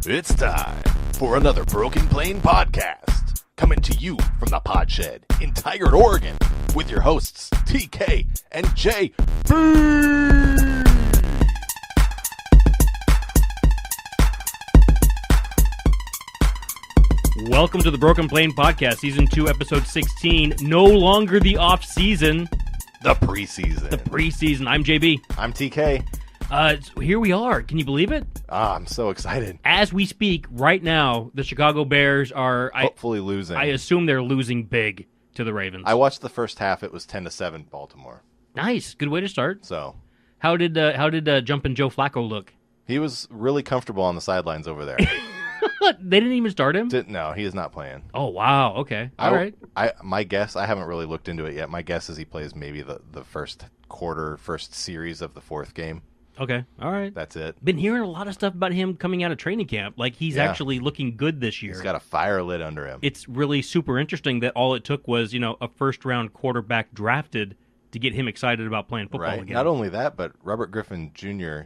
It's time for another Broken Plane podcast, coming to you from the Pod Shed in Tigard, Oregon, with your hosts TK and JB. Welcome to the Broken Plane podcast, season 2, episode 16. No longer the off season, The preseason. the preseason. I'm JB. I'm TK. Here we are. Can you believe it? I'm so excited. As we speak, right now, the Chicago Bears are Hopefully losing. I assume they're losing big to the Ravens. I watched the first half. It was 10-7 Baltimore. Nice, good way to start. So How did Jumpin' Joe Flacco look? he was really comfortable on the sidelines over there. They didn't even start him. No, he is not playing. Oh wow. Okay. All right. My guess, I haven't really looked into it yet. My guess is he plays maybe the first quarter, first series of the fourth game. Okay. All right. That's it. Been hearing a lot of stuff about him coming out of training camp. Like he's Yeah. actually looking good this year. He's got a fire lit under him. It's really super interesting that all it took was, a first-round quarterback drafted to get him excited about playing football Right. again. Not only that, but Robert Griffin Jr.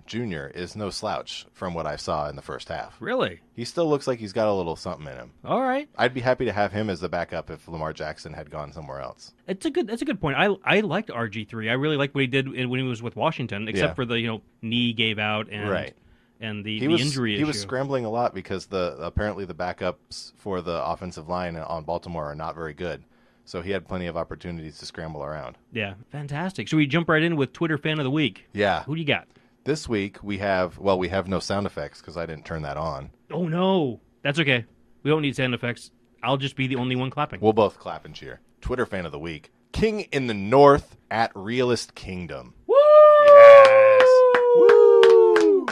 is no slouch from what I saw in the first half. Really? He still looks like he's got a little something in him. All right. I'd be happy to have him as the backup if Lamar Jackson had gone somewhere else. That's a good point. I liked RG3. I really liked what he did when he was with Washington, except Yeah. for the knee gave out and Right. and the He was injury issue. He was scrambling a lot because apparently the backups for the offensive line on Baltimore are not very good. So he had plenty of opportunities to scramble around. Yeah, fantastic. Should we jump right in with Twitter Fan of the Week? Yeah. Who do you got? This week we have no sound effects because I didn't turn that on. Oh no, that's okay. We don't need sound effects. I'll just be the only one clapping. We'll both clap and cheer. Twitter Fan of the Week. King in the North at Realist Kingdom. Woo! Yes! Woo!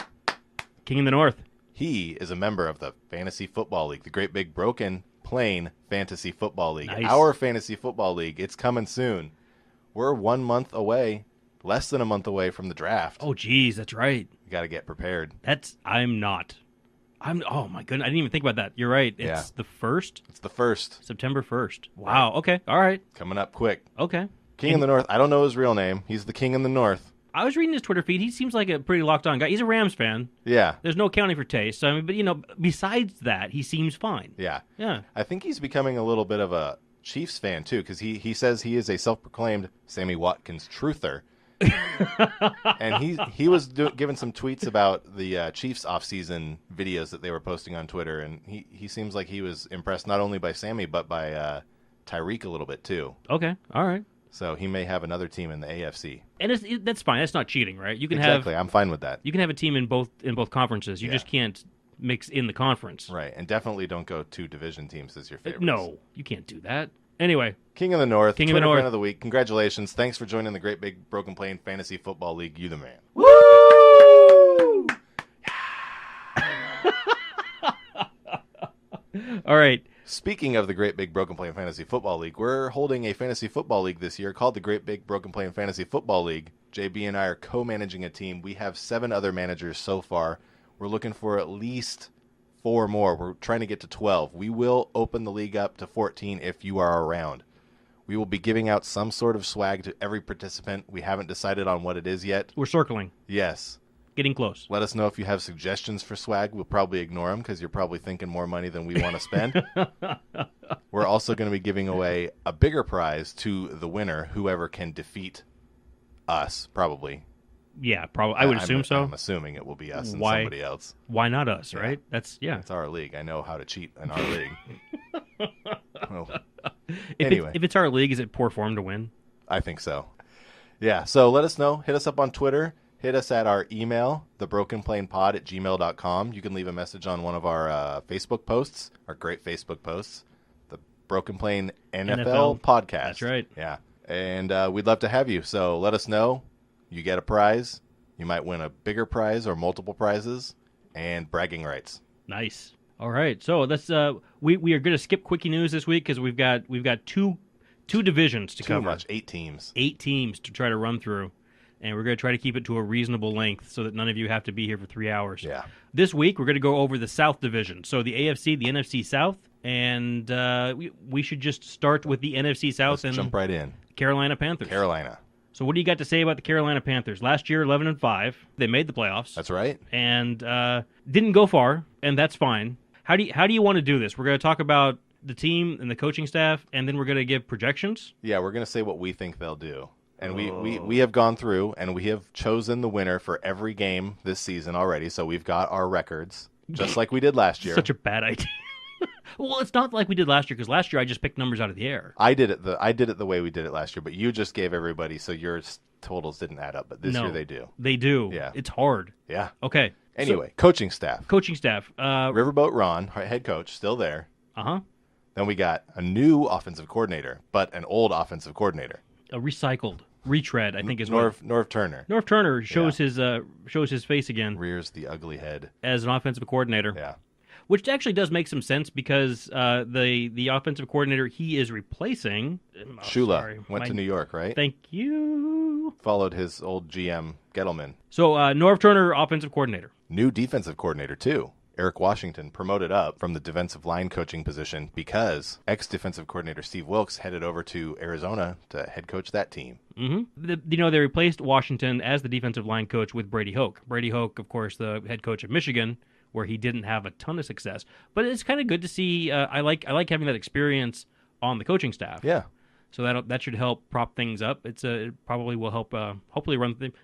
King in the North. He is a member of the Fantasy Football League, the Great Big Broken Plane Fantasy Football League. Nice. Our Fantasy Football League. It's coming soon. We're 1 month away, less than a month away from the draft. Oh, geez, that's right. You got to get prepared. I'm not. Oh, my goodness. I didn't even think about that. You're right. It's Yeah. the 1st? It's the first. September 1st. Wow. Okay. All right. Coming up quick. Okay. King in the North. I don't know his real name. He's the King in the North. I was reading his Twitter feed. He seems like a pretty locked-on guy. He's a Rams fan. Yeah. There's no accounting for taste. I mean, but, besides that, he seems fine. Yeah. Yeah. I think he's becoming a little bit of a Chiefs fan, too, because he says he is a self-proclaimed Sammy Watkins truther. And he was giving some tweets about the Chiefs off-season videos that they were posting on Twitter, and he seems like he was impressed not only by Sammy, but by Tyreek a little bit, too. Okay. All right. So he may have another team in the AFC. And that's fine. That's not cheating, right? You can Exactly. I'm fine with that. you can have a team in both conferences. You Yeah. just can't mix in the conference. Right. And definitely don't go 2 division teams as your favorites. No, you can't do that. Anyway, King of the North. King of the Twitter North. Fan of the Week. Congratulations. Thanks for joining the Great Big Broken Plane Fantasy Football League. You the man. woo! All right. Speaking of the Great Big Broken Plane Fantasy Football League, we're holding a fantasy football league this year called the Great Big Broken Plane Fantasy Football League. JB and I are co-managing a team. We have 7 other managers so far. We're looking for at least 4 more. We're trying to get to 12. We will open the league up to 14 if you are around. We will be giving out some sort of swag to every participant. We haven't decided on what it is yet. We're circling. Yes. Getting close. Let us know if you have suggestions for swag. We'll probably ignore them because you're probably thinking more money than we want to spend. We're also going to be giving away a bigger prize to the winner, whoever can defeat us, probably. Yeah, probably. I would assume so. I'm assuming it will be us and Why? somebody else. Why not us, Yeah. right? That's It's our league. I know how to cheat in our league. Well, If, anyway. if it's our league, is it poor form to win? I think so. Yeah, so let us know. Hit us up on Twitter. Hit us at our email, thebrokenplanepod@gmail.com. You can leave a message on one of our Facebook posts, our great Facebook posts, the Broken Plane NFL podcast. That's right. Yeah, and we'd love to have you. So let us know. You get a prize. You might win a bigger prize or multiple prizes and bragging rights. Nice. All right. So let's we are going to skip quickie news this week because we've got two 2 divisions to Too cover. much. 8 teams. 8 teams to try to run through. And we're going to try to keep it to a reasonable length so that none of you have to be here for 3 hours. Yeah. This week, we're going to go over the South Division. So the AFC, the NFC South, and we should just start with the NFC South. Let's jump right in. Carolina Panthers. Carolina. So what do you got to say about the Carolina Panthers? Last year, 11-5. They made the playoffs. That's right. And didn't go far, and that's fine. How do you want to do this? We're going to talk about the team and the coaching staff, and then we're going to give projections? Yeah, we're going to say what we think they'll do. And we have gone through, and we have chosen the winner for every game this season already, so we've got our records, just like we did last year. Such a bad idea. Well, it's not like we did last year, because last year I just picked numbers out of the air. I did it the way we did it last year, but you just gave everybody, so your totals didn't add up. But this year they do. They do. Yeah. It's hard. Yeah. Okay. Anyway, coaching staff. Coaching staff. Riverboat Ron, our head coach, still there. Uh-huh. Then we got a new offensive coordinator, but an old offensive coordinator. A recycled retread, I think is Norv Turner. Norv Turner shows his face again. Rears the ugly head as an offensive coordinator. Yeah. Which actually does make some sense because the offensive coordinator he is replacing, Shula, went to New York, right? Thank you. Followed his old GM, Gettleman. So Norv Turner, offensive coordinator. New defensive coordinator, too. Eric Washington promoted up from the defensive line coaching position because ex-defensive coordinator Steve Wilkes headed over to Arizona to head coach that team. Mm-hmm. They replaced Washington as the defensive line coach with Brady Hoke. Brady Hoke, of course, the head coach of Michigan, where he didn't have a ton of success. But it's kind of good to see. I like having that experience on the coaching staff. Yeah. So that should help prop things up. It probably will help hopefully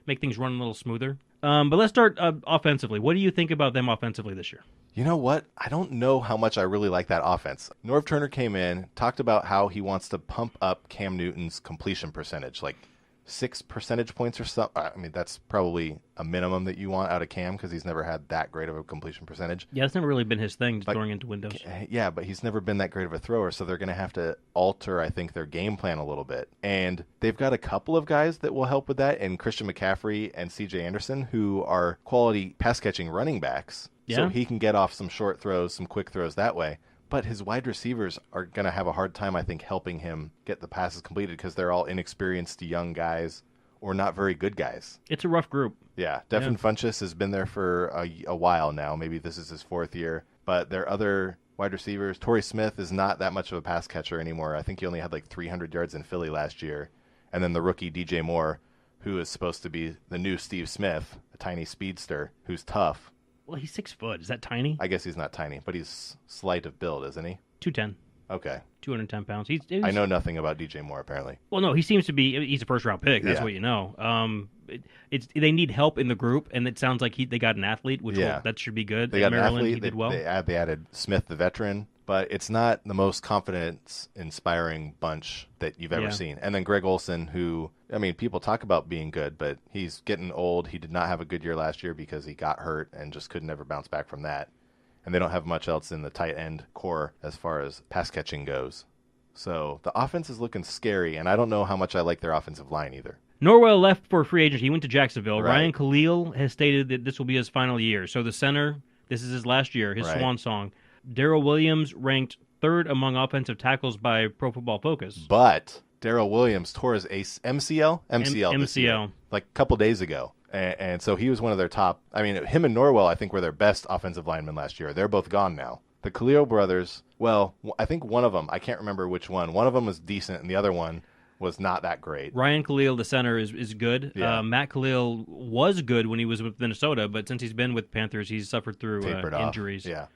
make things run a little smoother. But let's start offensively. What do you think about them offensively this year? You know what? I don't know how much I really like that offense. Norv Turner came in, talked about how he wants to pump up Cam Newton's completion percentage, like 6 percentage points or something. I mean, that's probably a minimum that you want out of Cam because he's never had that great of a completion percentage. Yeah, it's never really been his thing, throwing into windows. Yeah, but he's never been that great of a thrower, so they're going to have to alter, I think, their game plan a little bit. And they've got a couple of guys that will help with that, and Christian McCaffrey and C.J. Anderson, who are quality pass-catching running backs. Yeah. So he can get off some short throws, some quick throws that way. But his wide receivers are going to have a hard time, I think, helping him get the passes completed because they're all inexperienced young guys or not very good guys. It's a rough group. Yeah, Devin Funchess has been there for a while now. Maybe this is his 4th year. But their other wide receivers, Torrey Smith is not that much of a pass catcher anymore. I think he only had like 300 yards in Philly last year. And then the rookie DJ Moore, who is supposed to be the new Steve Smith, a tiny speedster who's tough. Well, he's 6 foot. Is that tiny? I guess he's not tiny, but he's slight of build, isn't he? 210. Okay. 210 pounds. I know nothing about DJ Moore, apparently. Well, no, he seems to be. He's a first-round pick. That's what you know. They need help in the group, and it sounds like they got an athlete, which that should be good. They got Maryland, an athlete. He did well. They added Smith, the veteran, but it's not the most confidence-inspiring bunch that you've ever seen. And then Greg Olson, who, I mean, people talk about being good, but he's getting old. He did not have a good year last year because he got hurt and just could never bounce back from that. And they don't have much else in the tight end core as far as pass catching goes. So the offense is looking scary, and I don't know how much I like their offensive line either. Norwell left for free agency. He went to Jacksonville. Right. Ryan Khalil has stated that this will be his final year. So the center, this is his last year, his swan song. Darrell Williams ranked 3rd among offensive tackles by Pro Football Focus. But Darrell Williams tore his MCL this year, like a couple days ago. And so he was one of their top. I mean, him and Norwell, I think, were their best offensive linemen last year. They're both gone now. The Khalil brothers, well, I think one of them, I can't remember which one. One of them was decent, and the other one was not that great. Ryan Khalil, the center, is good. Yeah. Matt Khalil was good when he was with Minnesota, but since he's been with Panthers, he's suffered through injuries. Yeah.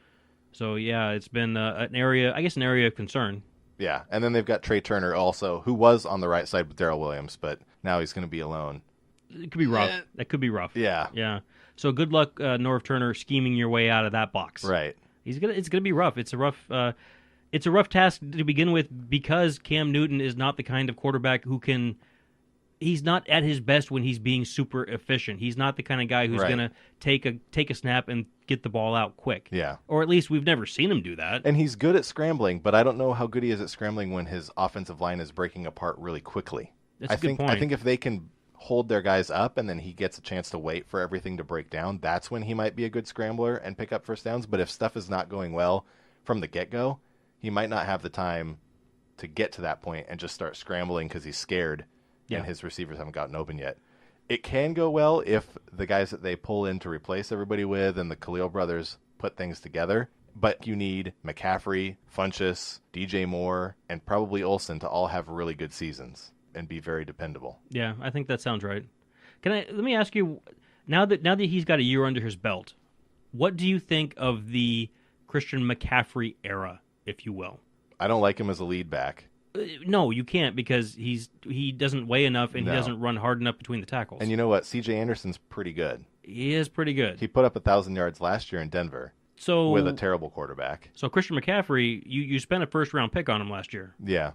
So, it's been an area of concern. Yeah, and then they've got Trey Turner also, who was on the right side with Darrell Williams, but now he's going to be alone. It could be rough. That could be rough. Yeah. Yeah. So good luck, Norv Turner, scheming your way out of that box. Right. It's gonna be rough. It's a rough task to begin with because Cam Newton is not the kind of quarterback who can. He's not at his best when he's being super efficient. He's not the kind of guy who's gonna take a snap and get the ball out quick. Yeah. Or at least we've never seen him do that. And he's good at scrambling, but I don't know how good he is at scrambling when his offensive line is breaking apart really quickly. That's a good point. I think if they can hold their guys up and then he gets a chance to wait for everything to break down, that's when he might be a good scrambler and pick up first downs. But if stuff is not going well from the get-go, he might not have the time to get to that point and just start scrambling because he's scared Yeah. and his receivers haven't gotten open yet. It can go well if the guys that they pull in to replace everybody with and the Khalil brothers put things together. But you need McCaffrey, Funchess, DJ Moore, and probably Olsen to all have really good seasons and be very dependable. Yeah, I think that sounds right. Let me ask you, now that he's got a year under his belt, what do you think of the Christian McCaffrey era, if you will? I don't like him as a lead back. No, you can't, because he doesn't weigh enough and No. he doesn't run hard enough between the tackles. And you know what? CJ Anderson's pretty good. He is pretty good. He put up 1,000 yards last year in Denver with a terrible quarterback. So Christian McCaffrey, you spent a first-round pick on him last year. Yeah.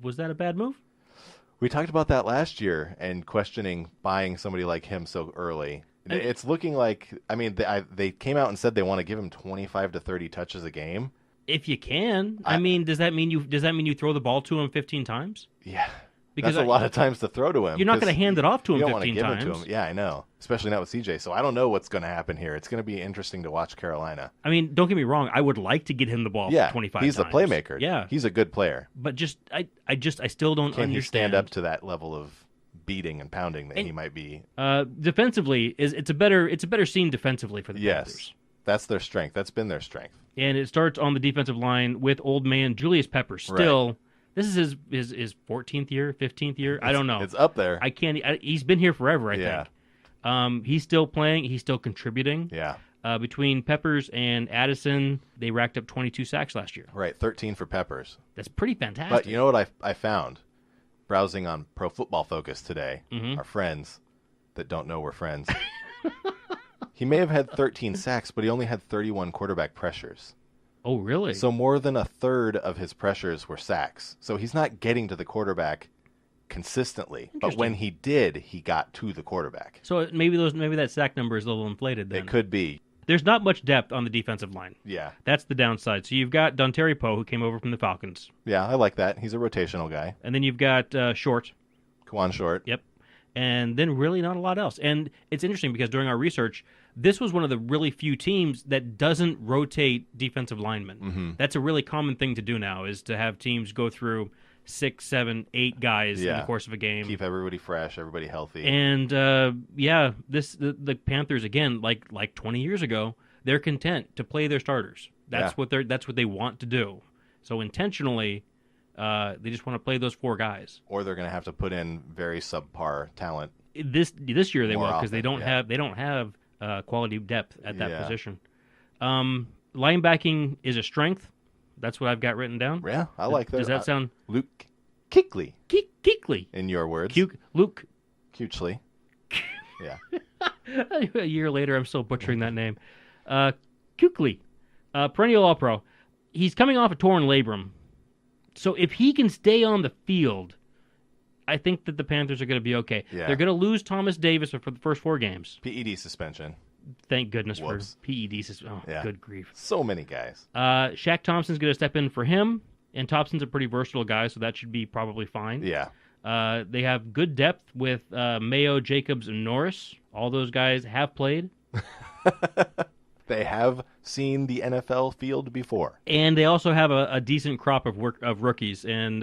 Was that a bad move? We talked about that last year and questioning buying somebody like him so early. It's looking like, I mean, they came out and said they want to give him 25 to 30 touches a game. If you can. I mean, does that mean you throw the ball to him 15 times? Yeah. Because that's a lot of times to throw to him. You're not going to hand it off to him 15 times. You don't want to give it to him. Yeah, I know. Especially not with CJ. So I don't know what's going to happen here. It's going to be interesting to watch Carolina. I mean, don't get me wrong. I would like to get him the ball 25 times. He's a playmaker. Yeah. He's a good player. But I still don't understand. Can he stand up to that level of beating and pounding that he might be? Defensively, it's a better scene defensively for the Panthers. Yes. That's their strength. That's been their strength. And it starts on the defensive line with old man Julius Peppers. Still, right. This is his 14th year, 15th year. I don't know. It's up there. He's been here forever, I think. He's still playing. He's still contributing. Yeah. Between Peppers and Addison, they racked up 22 sacks last year. Right, 13 for Peppers. That's pretty fantastic. But you know what I found? Browsing on Pro Football Focus today, our friends that don't know we're friends. He may have had 13 sacks, but he only had 31 quarterback pressures. Oh, really? So more than a third of his pressures were sacks. So he's not getting to the quarterback consistently. But when he did, he got to the quarterback. So maybe that sack number is a little inflated then. It could be. There's not much depth on the defensive line. Yeah. That's the downside. So you've got Dontari Poe, who came over from the Falcons. Yeah, I like that. He's a rotational guy. And then you've got Short. Kawan Short. Yep. And then really not a lot else. And it's interesting because during our research, this was one of the really few teams that doesn't rotate defensive linemen. Mm-hmm. That's a really common thing to do now, is to have teams go through 6, 7, 8 guys in the course of a game. Keep everybody fresh, everybody healthy. And the Panthers, again, like 20 years ago, they're content to play their starters. That's what they want to do. So intentionally, they just want to play those 4 guys. Or they're going to have to put in very subpar talent. This year they will, because they don't often, have quality depth at that position. Linebacking is a strength. That's what I've got written down. Yeah, I like that. Does that sound... Luke Kuechly. Kuechly. In your words. Luke. Kuechly. Yeah. A year later, I'm still butchering that name. Kuechly. Perennial All-Pro. He's coming off a torn labrum. So if he can stay on the field, I think that the Panthers are going to be okay. Yeah. They're going to lose Thomas Davis for the first 4 games. PED suspension. Thank goodness for PED suspension. Oh, good grief. So many guys. Shaq Thompson's going to step in for him, and Thompson's a pretty versatile guy, so that should be probably fine. Yeah. They have good depth with Mayo, Jacobs, and Norris. All those guys have played. They have seen the NFL field before. And they also have a decent crop of rookies. And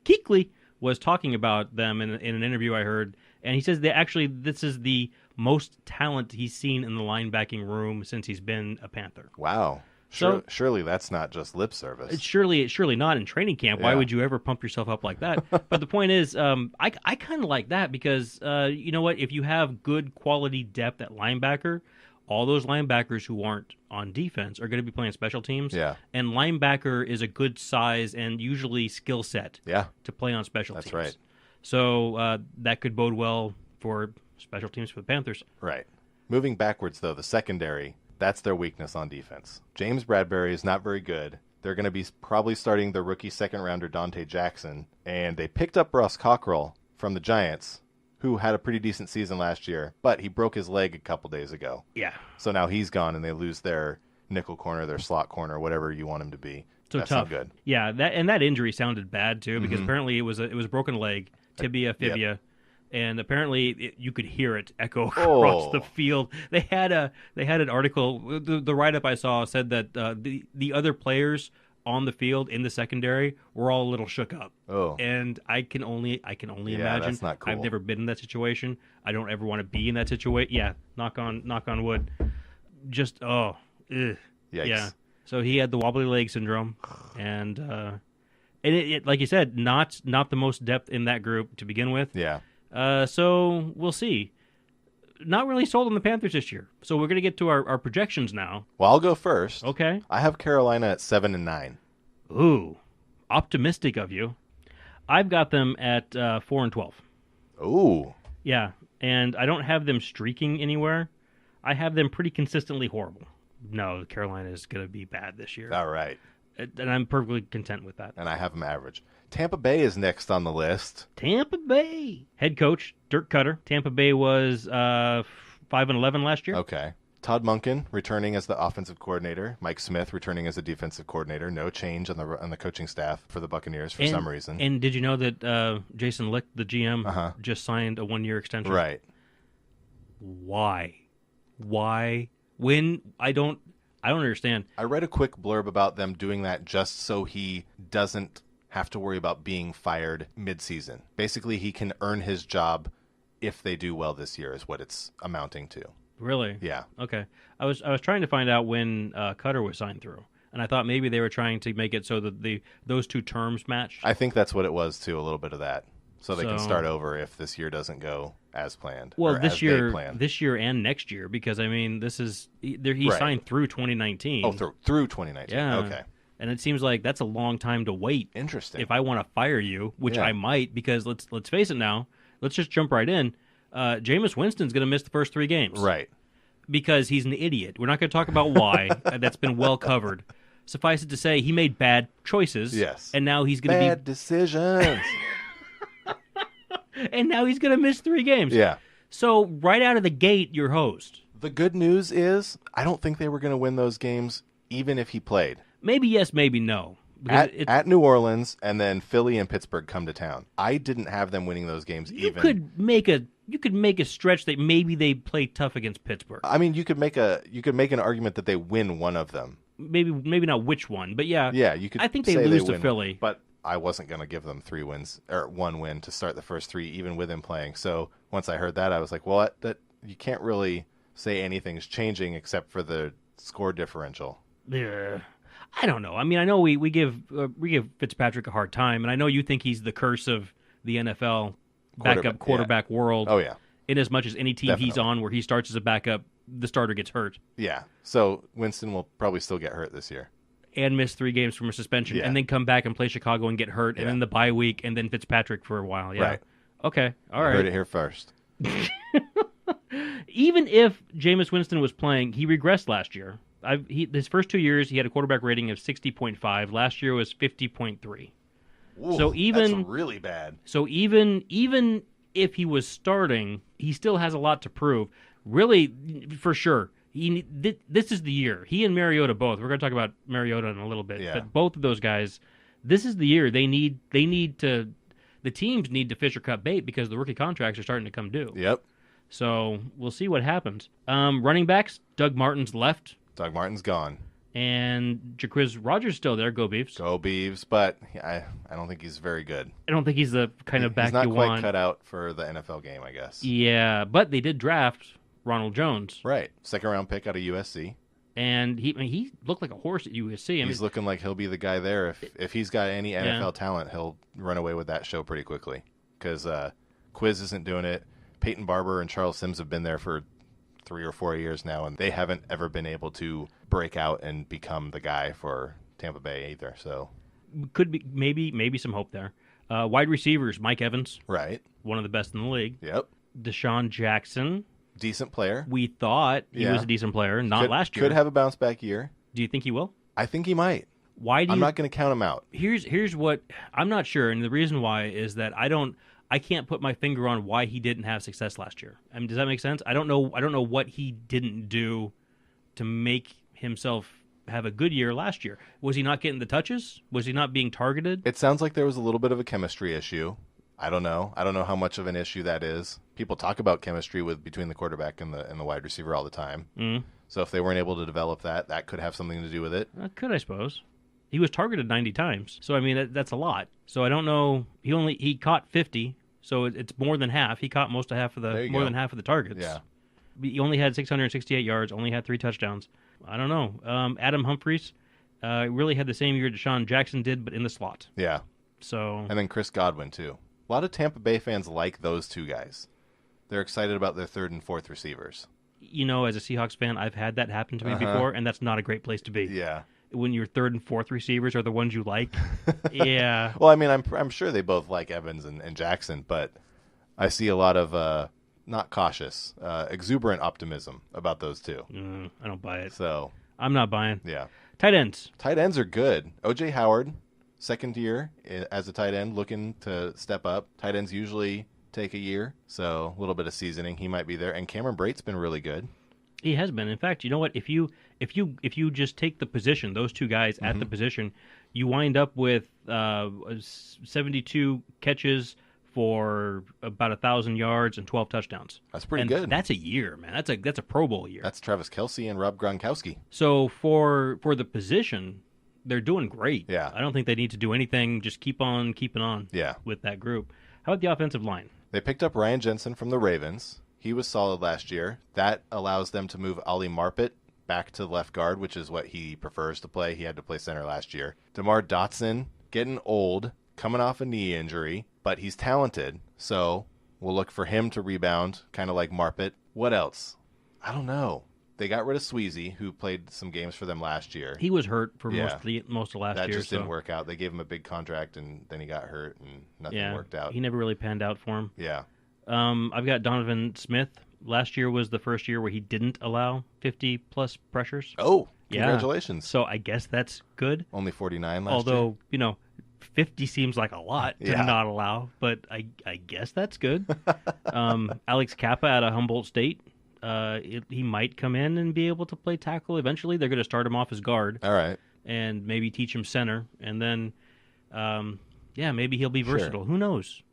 Kuechly was talking about them in an interview I heard, and he says this is the most talent he's seen in the linebacking room since he's been a Panther. Wow. Surely that's not just lip service. It's surely not in training camp. Why would you ever pump yourself up like that? But the point is, I kind of like that because, you know what, if you have good quality depth at linebacker, all those linebackers who aren't on defense are going to be playing special teams. Yeah. And linebacker is a good size and usually skill set to play on special teams. That's right. So that could bode well for special teams for the Panthers. Right. Moving backwards, though, the secondary, that's their weakness on defense. James Bradbury is not very good. They're going to be probably starting their rookie second-rounder Dante Jackson. And they picked up Ross Cockrell from the Giants, who had a pretty decent season last year, but he broke his leg a couple days ago. Yeah. So now he's gone, and they lose their nickel corner, their slot corner, whatever you want him to be. So that's tough. not good. Yeah, that injury sounded bad too, because apparently it was a broken leg, tibia, fibia, and apparently you could hear it echo across the field. They had an article. The write up I saw said that the other players on the field in the secondary, we're all a little shook up. Oh. And I can only imagine. That's not cool. I've never been in that situation. I don't ever want to be in that situation. Yeah, knock on wood. Just ugh. Yikes. Yeah. So he had the wobbly leg syndrome, and it like you said, not the most depth in that group to begin with. Yeah. So we'll see. Not really sold on the Panthers this year. So we're going to get to our projections now. Well, I'll go first. Okay. I have Carolina at 7-9. Ooh, optimistic of you. I've got them at 4-12. Ooh. Yeah, and I don't have them streaking anywhere. I have them pretty consistently horrible. No, Carolina is going to be bad this year. All right. And I'm perfectly content with that. And I have them average. Tampa Bay is next on the list. Tampa Bay. Head coach, Dirk Cutter. Tampa Bay was 5-11 last year. Okay. Todd Monken returning as the offensive coordinator. Mike Smith returning as a defensive coordinator. No change on the coaching staff for the Buccaneers for some reason. And did you know that Jason Licht, the GM, just signed a 1-year extension? Right. Why? When I don't understand. I read a quick blurb about them doing that just so he doesn't have to worry about being fired mid-season. Basically, he can earn his job if they do well this year is what it's amounting to. Really? Yeah. Okay. I was trying to find out when Cutter was signed through, and I thought maybe they were trying to make it so that those two terms matched. I think that's what it was too, a little bit of that. So they can start over if this year doesn't go as planned. Well, this year and next year, because I mean, he signed through 2019. Oh, through 2019. Yeah. Okay. And it seems like that's a long time to wait. Interesting. If I want to fire you, which I might, because let's face it now. Let's just jump right in. Jameis Winston's going to miss the first 3 games. Right. Because he's an idiot. We're not going to talk about why. That's been well covered. Suffice it to say, he made bad choices. Yes. And now he's going to be bad decisions. And now he's going to miss 3 games. Yeah. So right out of the gate, you're host. The good news is I don't think they were going to win those games even if he played. Maybe yes, maybe no. At New Orleans, and then Philly and Pittsburgh come to town. I didn't have them winning those games even. You could make a stretch that maybe they play tough against Pittsburgh. I mean, you could make an argument that they win one of them. Maybe not which one, but yeah. Yeah, you could. I think they lose to Philly, but I wasn't going to give them 3 wins or 1 win to start the first 3, even with him playing. So once I heard that, I was like, well, that you can't really say anything's changing except for the score differential. Yeah. I don't know. I mean, I know we give Fitzpatrick a hard time, and I know you think he's the curse of the NFL backup quarterback world. Oh, yeah. In as much as any team he's on where he starts as a backup, the starter gets hurt. Yeah. So Winston will probably still get hurt this year. And miss 3 games from a suspension, and then come back and play Chicago and get hurt, and then the bye week, and then Fitzpatrick for a while. Yeah. Right. Okay. All right. Heard it here first. Even if Jameis Winston was playing, he regressed last year. His first 2 years, he had a quarterback rating of 60.5. Last year was 50.3. So that's really bad. So even if he was starting, he still has a lot to prove. Really, for sure. This is the year. He and Mariota both. We're going to talk about Mariota in a little bit. Yeah. But both of those guys, this is the year. The teams need to fish or cut bait because the rookie contracts are starting to come due. Yep. So we'll see what happens. Running backs, Doug Martin's left. Doug Martin's gone. And Jacquizz Rodgers still there. Go Beavs. Go Beavs, but I don't think he's very good. I don't think he's the kind of back you want. He's not quite cut out for the NFL game, I guess. Yeah, but they did draft Ronald Jones. Right. 2nd-round pick out of USC. And he looked like a horse at USC. He's looking like he'll be the guy there. If he's got any NFL talent, he'll run away with that show pretty quickly. Because Quiz isn't doing it. Peyton Barber and Charles Sims have been there for 3 or 4 years now, and they haven't ever been able to break out and become the guy for Tampa Bay either. So could be maybe some hope there. Wide receivers, Mike Evans, right, one of the best in the league. Yep. Deshaun Jackson, decent player. We thought he was a decent player, not last year. Could have a bounce back year. Do you think he will? I think he might. I'm not going to count him out. Here's what I'm not sure, and the reason why is that I can't put my finger on why he didn't have success last year. I mean, does that make sense? I don't know what he didn't do to make himself have a good year last year. Was he not getting the touches? Was he not being targeted? It sounds like there was a little bit of a chemistry issue. I don't know. I don't know how much of an issue that is. People talk about chemistry between the quarterback and the wide receiver all the time. Mm. So if they weren't able to develop that could have something to do with it. Could, I suppose. He was targeted 90 times. So, I mean, that's a lot. So, I don't know. He caught 50, so it's more than half. He caught more than half of the targets. Yeah. He only had 668 yards, only had 3 touchdowns. I don't know. Adam Humphries really had the same year Deshaun Jackson did, but in the slot. Yeah. So, and then Chris Godwin, too. A lot of Tampa Bay fans like those two guys. They're excited about their third and fourth receivers. You know, as a Seahawks fan, I've had that happen to me before, and that's not a great place to be. Yeah. When your third and fourth receivers are the ones you like. Yeah. Well, I mean, I'm sure they both like Evans and Jackson, but I see a lot of not cautious, exuberant optimism about those two. I don't buy it. So I'm not buying. Yeah. Tight ends. Tight ends are good. O.J. Howard, second year as a tight end, looking to step up. Tight ends usually take a year, so a little bit of seasoning. He might be there. And Cameron Brate's been really good. He has been. In fact, you know what? If you just take the position, those two guys at the position, you wind up with 72 catches for about 1,000 yards and 12 touchdowns. That's pretty good. That's a year, man. That's a Pro Bowl year. That's Travis Kelce and Rob Gronkowski. So for the position, they're doing great. Yeah. I don't think they need to do anything. Just keep on keeping on. Yeah. With that group. How about the offensive line? They picked up Ryan Jensen from the Ravens. He was solid last year. That allows them to move Ali Marpet back to left guard, which is what he prefers to play. He had to play center last year. DeMar Dotson, getting old, coming off a knee injury, but he's talented, so we'll look for him to rebound, kind of like Marpet. What else? I don't know. They got rid of Sweezy, who played some games for them last year. He was hurt for most of last year. That just didn't work out. They gave him a big contract, and then he got hurt, and nothing worked out. He never really panned out for him. Yeah. I've got Donovan Smith. Last year was the first year where he didn't allow 50-plus pressures. Oh, congratulations. So I guess that's good. Only 49 last year. Although, 50 seems like a lot to not allow, but I guess that's good. Alex Kappa out of Humboldt State. He might come in and be able to play tackle eventually. They're going to start him off as guard. All right. And maybe teach him center. And then, maybe he'll be versatile. Who knows?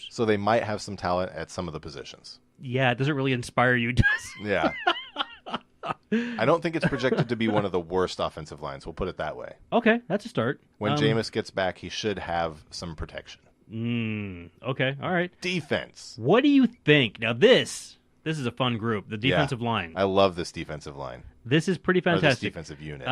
So they might have some talent at some of the positions. Yeah, it doesn't really inspire you, does it? Yeah. I don't think it's projected to be one of the worst offensive lines. We'll put it that way. Okay, that's a start. When Jameis gets back, he should have some protection. Okay, all right. Defense. What do you think? Now this is a fun group, the defensive line. I love this defensive line. This is pretty fantastic. Or this defensive unit.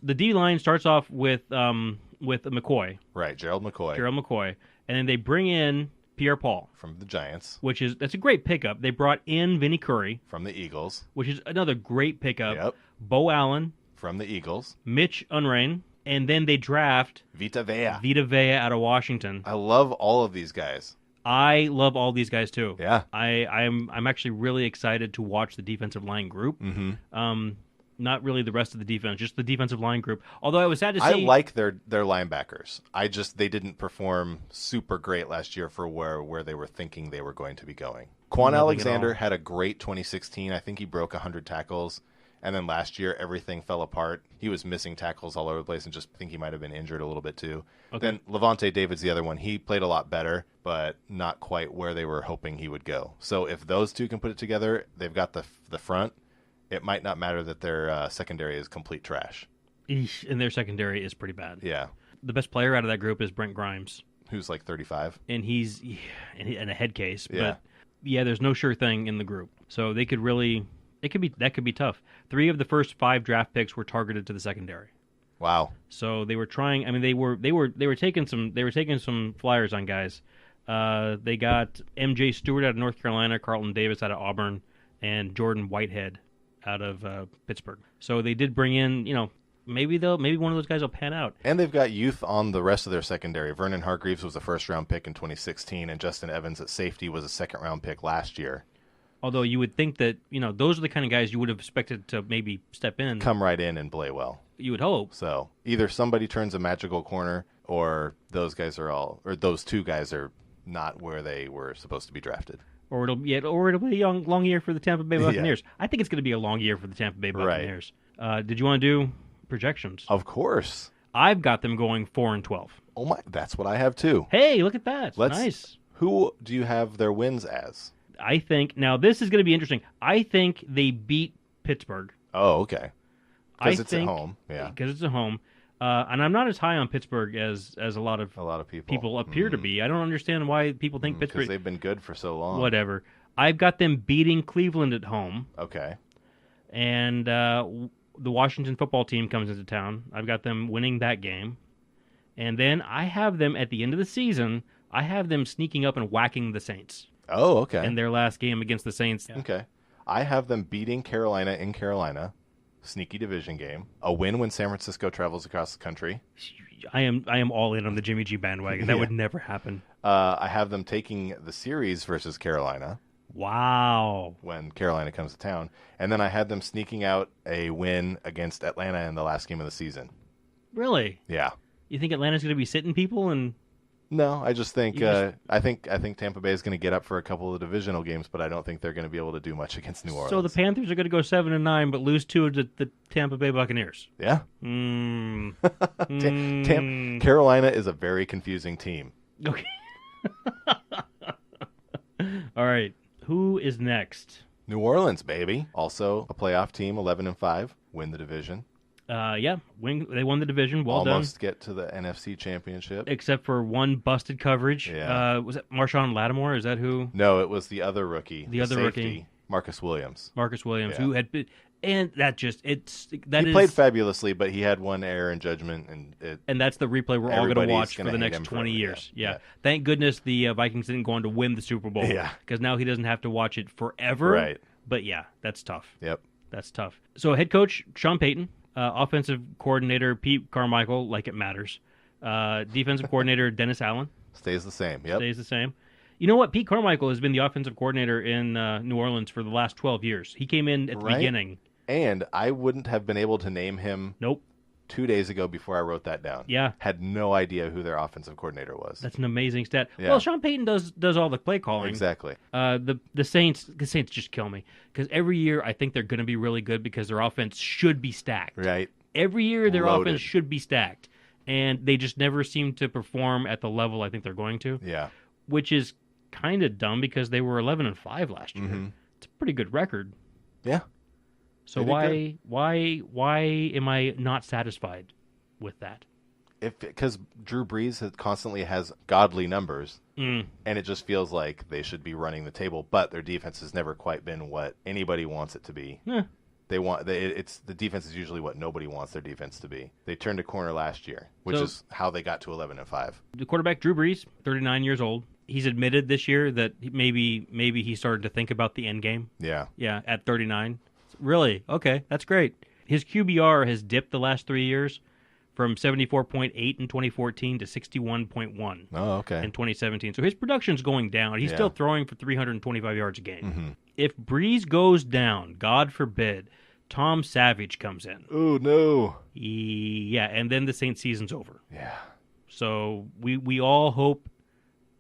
The D line starts off with McCoy. Right, Gerald McCoy. And then they bring in Pierre Paul from the Giants, that's a great pickup. They brought in Vinny Curry from the Eagles, which is another great pickup. Yep. Bo Allen from the Eagles, Mitch Unrein, and then they draft Vita Vea out of Washington. I love all of these guys. I love all these guys too. Yeah, I'm actually really excited to watch the defensive line group. Not really the rest of the defense, just the defensive line group. Although I was sad to see... I like their linebackers. They didn't perform super great last year for where they were thinking they were going to be going. Quan Alexander had a great 2016. I think he broke 100 tackles. And then last year, everything fell apart. He was missing tackles all over the place and just think he might have been injured a little bit too. Okay. Then Levante David's the other one. He played a lot better, but not quite where they were hoping he would go. So if those two can put it together, they've got the front. It might not matter that their secondary is complete trash. And their secondary is pretty bad. Yeah. The best player out of that group is Brent Grimes. Who's like 35. And he's in a head case. Yeah. But, there's no sure thing in the group. So they could really... that could be tough. 3 of the first 5 draft picks were targeted to the secondary. Wow. So they were trying... I mean, they were taking some flyers on guys. They got M.J. Stewart out of North Carolina, Carlton Davis out of Auburn, and Jordan Whitehead out of Pittsburgh. So they did bring in, maybe one of those guys will pan out. And they've got youth on the rest of their secondary. Vernon Hargreaves was a first-round pick in 2016, and Justin Evans at safety was a second-round pick last year. Although you would think that, those are the kind of guys you would have expected to maybe step in. Come right in and play well. You would hope. So either somebody turns a magical corner, or those two guys are not where they were supposed to be drafted. Or it'll be a long year for the Tampa Bay Buccaneers. Yeah. I think it's going to be a long year for the Tampa Bay Buccaneers. Right. Did you want to do projections? Of course. I've got them going 4-12. Oh my! That's what I have too. Hey, look at that! Nice. Who do you have their wins as? I think now this is going to be interesting. I think they beat Pittsburgh. Oh, okay. Because it's at home. Yeah. Because it's at home. And I'm not as high on Pittsburgh as a lot of people appear to be. I don't understand why people think Pittsburgh. Because they've been good for so long. Whatever. I've got them beating Cleveland at home. Okay. And the Washington football team comes into town. I've got them winning that game. And then I have them at the end of the season, I have them sneaking up and whacking the Saints. Oh, okay. In their last game against the Saints. Yeah. Okay. I have them beating Carolina in Carolina. Sneaky division game. A win when San Francisco travels across the country. I am all in on the Jimmy G bandwagon. That would never happen. I have them taking the series versus Carolina. Wow. When Carolina comes to town. And then I had them sneaking out a win against Atlanta in the last game of the season. Really? Yeah. You think Atlanta's going to be sitting people? And No, I just think I think Tampa Bay is going to get up for a couple of divisional games, but I don't think they're going to be able to do much against New Orleans. So the Panthers are going to go 7-9, but lose 2 to the Tampa Bay Buccaneers. Yeah. Carolina is a very confusing team. Okay. All right. Who is next? New Orleans, baby. Also a playoff team, 11-5, win the division. They won the division. Well done. Almost get to the NFC Championship. Except for one busted coverage. Yeah. Was it Marshawn Lattimore? Is that who? No, it was the other rookie. The other safety, rookie. Marcus Williams. Yeah. Who had been, and that just he played fabulously, but he had one error in judgment, and that's the replay we're all going to watch for the next 20 forever. years. Yeah. Thank goodness the Vikings didn't go on to win the Super Bowl. Yeah. Because now he doesn't have to watch it forever. Right. But yeah, that's tough. Yep. That's tough. So head coach Sean Payton, offensive coordinator Pete Carmichael, like it matters. Defensive coordinator Dennis Allen. Stays the same. Yep. Stays the same. You know what? Pete Carmichael has been the offensive coordinator in New Orleans for the last 12 years. He came in at the beginning. And I wouldn't have been able to name him 2 days ago before I wrote that down. Yeah. Had no idea who their offensive coordinator was. That's an amazing stat. Yeah. Well, Sean Payton does all the play calling. Exactly. The Saints just kill me. Because every year I think they're going to be really good because their offense should be stacked. Right. Every year their Loaded. offense should be stacked. And they just never seem to perform at the level I think they're going to. Yeah. Which is kind of dumb because they were 11-5 last year. Mm-hmm. It's a pretty good record. Yeah. So why am I not satisfied with that? Because Drew Brees constantly has godly numbers, and it just feels like they should be running the table, but their defense has never quite been what anybody wants it to be. Yeah. The defense is usually what nobody wants their defense to be. They turned a corner last year, which is how they got to 11-5. The quarterback Drew Brees, 39 years old. He's admitted this year that maybe he started to think about the end game. Yeah. Yeah, at 39. Really? Okay, that's great. His QBR has dipped the last 3 years from 74.8 in 2014 to 61.1 in 2017. So his production's going down. He's still throwing for 325 yards a game. Mm-hmm. If Breeze goes down, God forbid, Tom Savage comes in. Oh, no. Yeah, and then the Saints season's over. Yeah. So we all hope,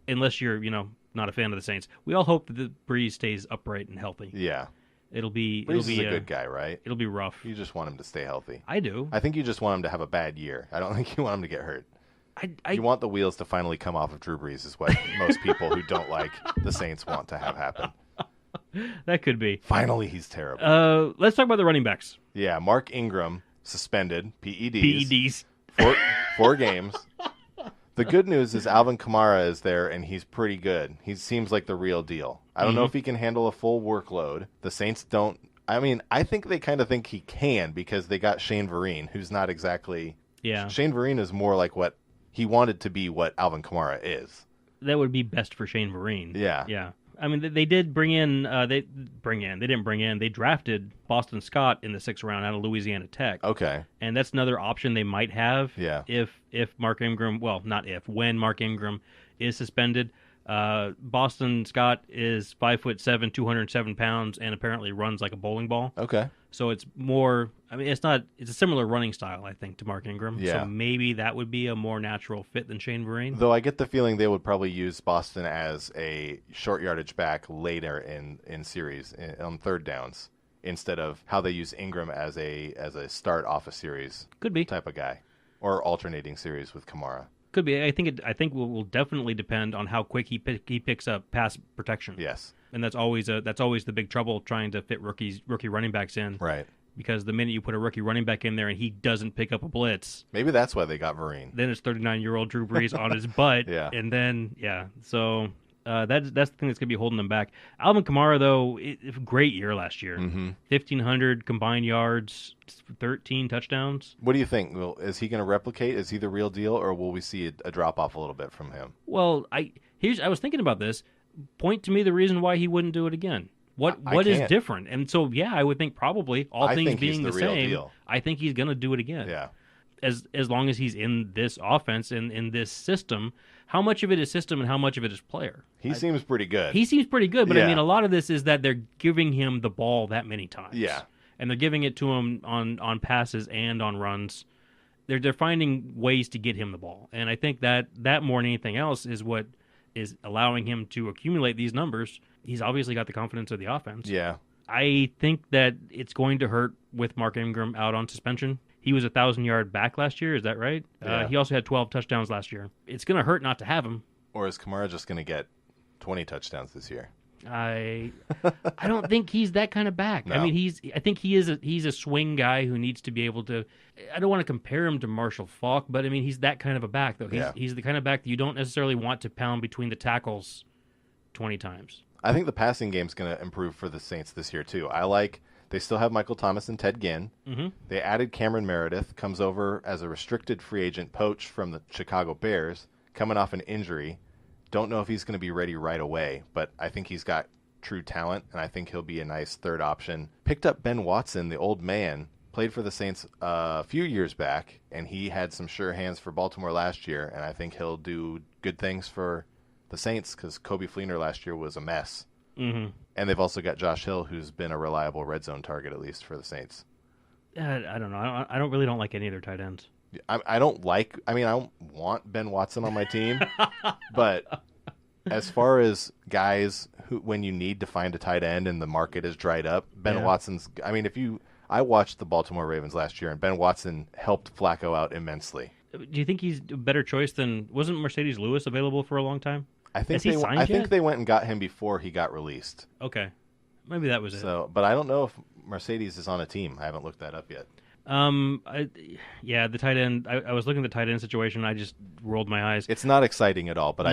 unless you're, not a fan of the Saints, we all hope that the Breeze stays upright and healthy. Yeah. Breeze is a good guy, right? It'll be rough. You just want him to stay healthy. I do. I think you just want him to have a bad year. I don't think you want him to get hurt. You want the wheels to finally come off of Drew Brees is what most people who don't like the Saints want to have happen. That could be. Finally, he's terrible. Let's talk about the running backs. Yeah, Mark Ingram, suspended, PEDs. 4 games. The good news is Alvin Kamara is there, and he's pretty good. He seems like the real deal. I don't know if he can handle a full workload. The Saints don't. I mean, I think they kind of think he can because they got Shane Vereen, who's not exactly. Yeah. Shane Vereen is more like what he wanted to be what Alvin Kamara is. That would be best for Shane Vereen. Yeah. Yeah. I mean, they did bring in. They didn't bring in. They drafted Boston Scott in the 6th round out of Louisiana Tech. Okay. And that's another option they might have. Yeah. If Mark Ingram, well, not if, when Mark Ingram is suspended. Boston Scott is 5'7", 207 pounds, and apparently runs like a bowling ball. Okay. So it's more. I mean, it's not. It's a similar running style, I think, to Mark Ingram. Yeah. So maybe that would be a more natural fit than Shane Vereen. Though I get the feeling they would probably use Boston as a short yardage back later in series on 3rd downs instead of how they use Ingram as a start off a series. Could be type of guy, or alternating series with Kamara. Could be. I think it will definitely depend on how quick he picks up pass protection. Yes. And that's always the big trouble trying to fit rookie running backs in. Right. because the minute you put a rookie running back in there and he doesn't pick up a blitz, Maybe that's why they got Vereen. then it's 39-year-old Drew Brees on his butt. Yeah. And then, so that's the thing that's going to be holding them back. Alvin Kamara, though, great year last year. 1,500 combined yards, 13 touchdowns. What do you think? Is he going to replicate? Is he the real deal, or will we see a drop off a little bit from him? Well, I was thinking about this. Point to me the reason why he wouldn't do it again. What is different? And so, yeah, I would think probably all things being the same, deal. I think he's going to do it again. Yeah. As long as he's in this offense and in this system, how much of it is system and how much of it is player? He seems pretty good. He seems pretty good, but Yeah. I mean, a lot of this is that they're giving him the ball that many times. Yeah. And they're giving it to him on passes and on runs. They're finding ways to get him the ball. And I think that more than anything else is what is allowing him to accumulate these numbers. He's obviously got the confidence of the offense. Yeah. I think that it's going to hurt with Mark Ingram out on suspension. He was 1,000-yard back last year. Is that right? Yeah. He also had 12 touchdowns last year. It's going to hurt not to have him. Or is Kamara just going to get 20 touchdowns this year? I don't think he's that kind of back. No. I mean, I think he's a swing guy who needs to be able to. I don't want to compare him to Marshall Faulk, but I mean, he's that kind of a back though. He's the kind of back that you don't necessarily want to pound between the tackles 20 times. I think the passing game's going to improve for the Saints this year too. They still have Michael Thomas and Ted Ginn. Mm-hmm. They added Cameron Meredith, comes over as a restricted free agent poach from the Chicago Bears, coming off an injury. Don't know if he's going to be ready right away, but I think he's got true talent, and I think he'll be a nice third option. Picked up Ben Watson, the old man, played for the Saints a few years back, and he had some sure hands for Baltimore last year, and I think he'll do good things for the Saints because Kobe Fleener last year was a mess. Mm-hmm. And they've also got Josh Hill, who's been a reliable red zone target, at least for the Saints. I don't know. I don't like any of their tight ends. I don't want Ben Watson on my team, but as far as guys who, when you need to find a tight end and the market is dried up, Ben Watson's. I mean, I watched the Baltimore Ravens last year, and Ben Watson helped Flacco out immensely. Do you think he's a better choice than wasn't Mercedes Lewis available for a long time? I think they went and got him before he got released. Okay, maybe that was it. So, but I don't know if Mercedes is on a team. I haven't looked that up yet. The tight end. I was looking at the tight end situation. I just rolled my eyes. It's not exciting at all, but No.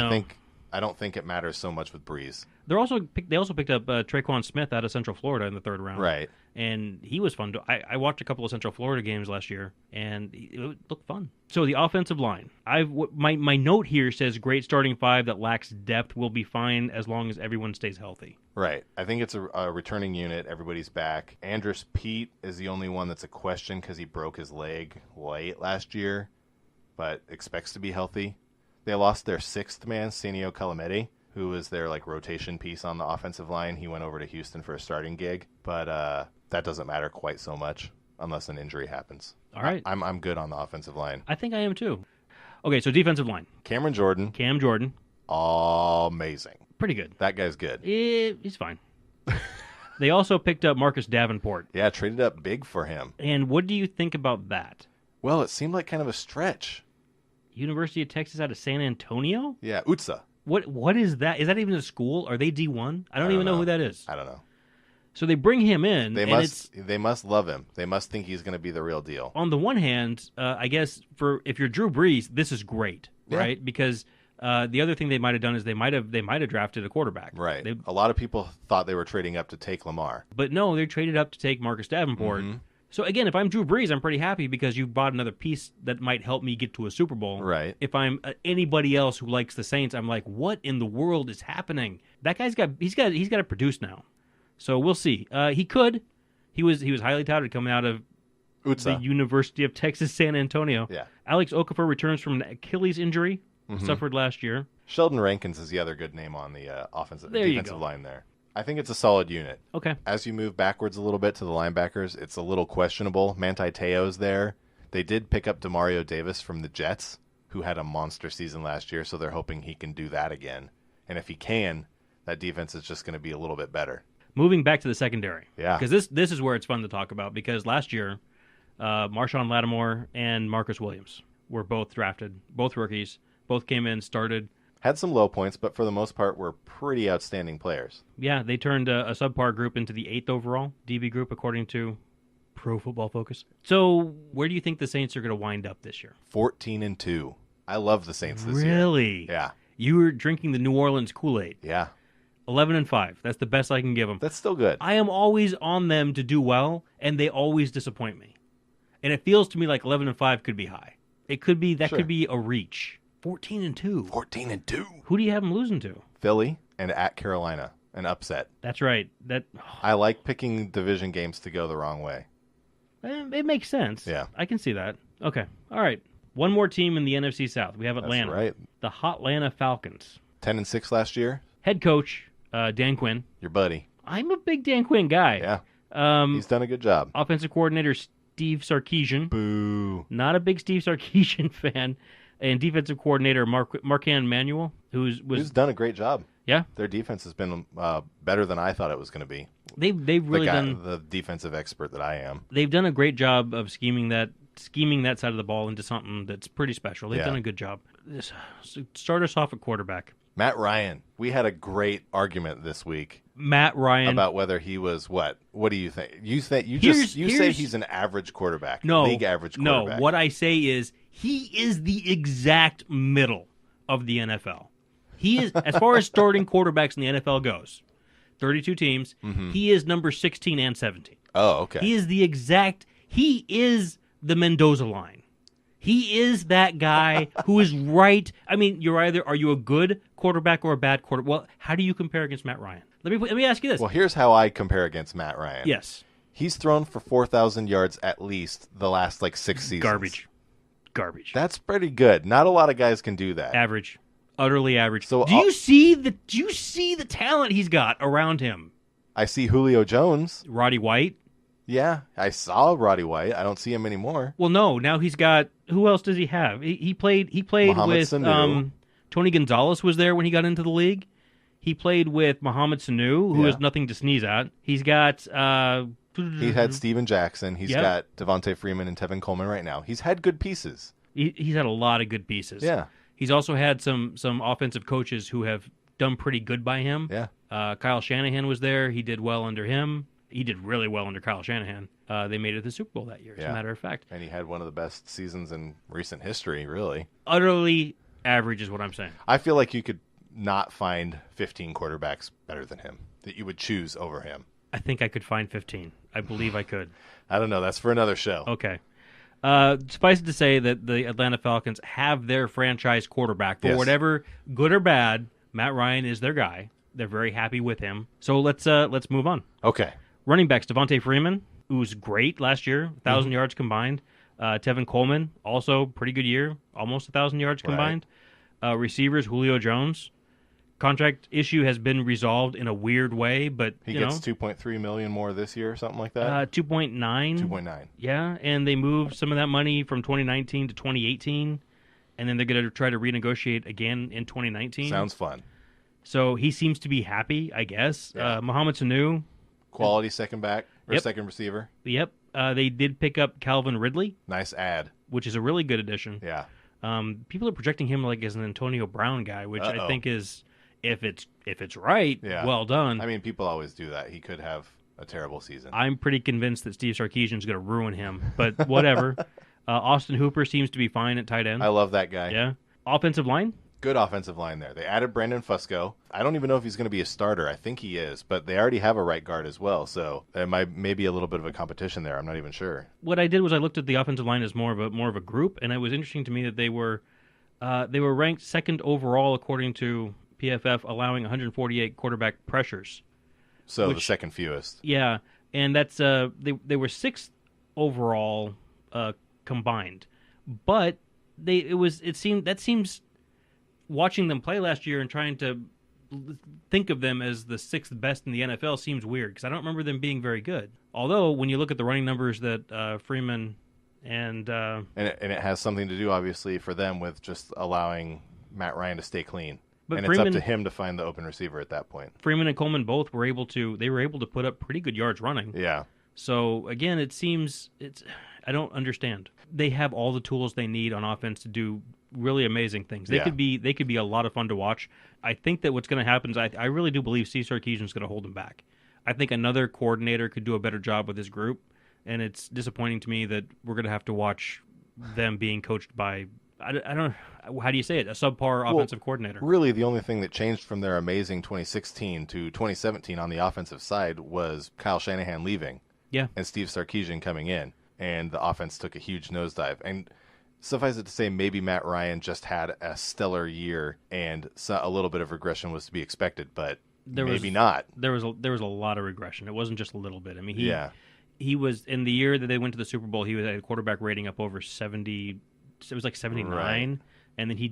I don't think it matters so much with Breeze. They also picked up Traquan Smith out of Central Florida in the third round. Right. And he was fun. I watched a couple of Central Florida games last year, and it looked fun. So the offensive line. My note here says great starting five that lacks depth will be fine as long as everyone stays healthy. Right. I think it's a returning unit. Everybody's back. Andrus Peat is the only one that's a question because he broke his leg late last year, but expects to be healthy. They lost their sixth man, Senio Calameti, who was their rotation piece on the offensive line. He went over to Houston for a starting gig, but that doesn't matter quite so much unless an injury happens. All right. I'm good on the offensive line. I think I am too. Okay, so defensive line. Cam Jordan. Amazing. Pretty good. That guy's good. He's fine. They also picked up Marcus Davenport. Yeah, traded up big for him. And what do you think about that? Well, it seemed like kind of a stretch. University of Texas out of San Antonio? Yeah, UTSA. What is that? Is that even a school? Are they D1? I don't even know who that is. I don't know. So they bring him in. They must love him. They must think he's going to be the real deal. On the one hand, I guess if you're Drew Brees, this is great, right? Because the other thing they might have done is they might have drafted a quarterback. Right. A lot of people thought they were trading up to take Lamar. But no, they traded up to take Marcus Davenport. Mm-hmm. So again, if I'm Drew Brees, I'm pretty happy because you've bought another piece that might help me get to a Super Bowl. Right. If I'm anybody else who likes the Saints, I'm like, what in the world is happening? That guy's got to produce now. So we'll see. He could. He was highly touted coming out of UTSA. the University of Texas San Antonio. Yeah. Alex Okafor returns from an Achilles injury suffered last year. Sheldon Rankins is the other good name on the defensive line there. I think it's a solid unit. Okay. As you move backwards a little bit to the linebackers, it's a little questionable. Manti Te'o's there. They did pick up Demario Davis from the Jets, who had a monster season last year, so they're hoping he can do that again. And if he can, that defense is just going to be a little bit better. Moving back to the secondary. Yeah. Because this is where it's fun to talk about, because last year, Marshawn Lattimore and Marcus Williams were both drafted, both rookies, both came in, started. Had some low points, but for the most part were pretty outstanding players. Yeah, they turned a subpar group into the 8th overall DB group, according to Pro Football Focus. So, where do you think the Saints are going to wind up this year? 14-2. I love the Saints this year. Really? Yeah. You were drinking the New Orleans Kool-Aid. Yeah. 11-5. That's the best I can give them. That's still good. I am always on them to do well, and they always disappoint me. And it feels to me like 11-5 could be high. It could be could be a reach. 14-2. 14-2. Who do you have them losing to? Philly and at Carolina. An upset. That's right. I like picking division games to go the wrong way. It makes sense. Yeah. I can see that. Okay. All right. One more team in the NFC South. We have Atlanta. That's right. The Hotlanta Falcons. 10-6 last year. Head coach, Dan Quinn. Your buddy. I'm a big Dan Quinn guy. Yeah. He's done a good job. Offensive coordinator, Steve Sarkisian. Boo. Not a big Steve Sarkisian fan. And defensive coordinator, Marcan Manuel, who's done a great job. Yeah. Their defense has been better than I thought it was going to be. They've really done the defensive expert that I am. They've done a great job of scheming that side of the ball into something that's pretty special. They've done a good job. So start us off at quarterback. Matt Ryan. We had a great argument this week. Matt Ryan, about whether he was what? What do you think? You say he's an average quarterback. No, league average quarterback. No, what I say is he is the exact middle of the NFL. He is, as far as starting quarterbacks in the NFL goes, 32 teams. Mm-hmm. He is number 16 and 17. Oh, okay. He is He is the Mendoza line. He is that guy who is right. I mean, are you a good quarterback or a bad quarterback? Well, how do you compare against Matt Ryan? Let me ask you this. Well, here's how I compare against Matt Ryan. Yes. He's thrown for 4,000 yards at least the last 6 seasons. Garbage. That's pretty good. Not a lot of guys can do that. Average. Utterly average. So do you see the talent he's got around him? I see Julio Jones. Roddy White. Yeah, I saw Roddy White. I don't see him anymore. Well, no. Now he's got. Who else does he have? He played Mohamed with Sanu. Tony Gonzalez was there when he got into the league. He played with Mohamed Sanu, who is nothing to sneeze at. He's got. He had Steven Jackson. He's got Devontae Freeman and Tevin Coleman right now. He's had good pieces. He's had a lot of good pieces. Yeah. He's also had some offensive coaches who have done pretty good by him. Yeah. Kyle Shanahan was there. He did well under him. He did really well under Kyle Shanahan. They made it to the Super Bowl that year, as a matter of fact. And he had one of the best seasons in recent history, really. Utterly average is what I'm saying. I feel like you could not find 15 quarterbacks better than him, that you would choose over him. I think I could find 15. I believe I could. I don't know. That's for another show. Okay. Suffice it to say that the Atlanta Falcons have their franchise quarterback. For whatever, good or bad, Matt Ryan is their guy. They're very happy with him. So let's move on. Okay. Running backs, Devontae Freeman, who was great last year, 1,000 yards combined. Tevin Coleman, also pretty good year, almost 1,000 yards combined. Receivers, Julio Jones. Contract issue has been resolved in a weird way, but he gets $2.3 million more this year, something like that. 2.9. 2.9. Yeah, and they moved some of that money from 2019 to 2018, and then they're going to try to renegotiate again in 2019. Sounds fun. So he seems to be happy, I guess. Yeah. Mohamed Sanu, quality second back or second receiver. Yep. They did pick up Calvin Ridley. Nice ad. Which is a really good addition. Yeah. People are projecting him like as an Antonio Brown guy, which I think is. If it's right, well done. I mean, people always do that. He could have a terrible season. I'm pretty convinced that Steve Sarkisian's going to ruin him, but whatever. Austin Hooper seems to be fine at tight end. I love that guy. Yeah. Offensive line? Good offensive line there. They added Brandon Fusco. I don't even know if he's going to be a starter. I think he is, but they already have a right guard as well, so there may be a little bit of a competition there. I'm not even sure. What I did was I looked at the offensive line as more of a group, and it was interesting to me that they were ranked second overall according to PFF, allowing 148 quarterback pressures. So the second fewest. Yeah, and that's they were sixth overall combined, but it seems watching them play last year and trying to think of them as the sixth best in the NFL seems weird because I don't remember them being very good. Although when you look at the running numbers that Freeman and it has something to do obviously for them with just allowing Matt Ryan to stay clean. But and Freeman, it's up to him to find the open receiver at that point. Freeman and Coleman both were able to put up pretty good yards running. Yeah. So again, I don't understand. They have all the tools they need on offense to do really amazing things. They could be a lot of fun to watch. I think that what's going to happen is I really do believe Steve Sarkisian's going to hold them back. I think another coordinator could do a better job with his group. and it's disappointing to me that we're going to have to watch them being coached by, I don't, how do you say it, a subpar offensive coordinator. Really, the only thing that changed from their amazing 2016 to 2017 on the offensive side was Kyle Shanahan leaving. Yeah. And Steve Sarkisian coming in, and the offense took a huge nosedive. And suffice it to say, maybe Matt Ryan just had a stellar year, and a little bit of regression was to be expected, but maybe not. There was a lot of regression. It wasn't just a little bit. I mean, he was, in the year that they went to the Super Bowl, he was at a quarterback rating up over 70. It was like 79, right. And then he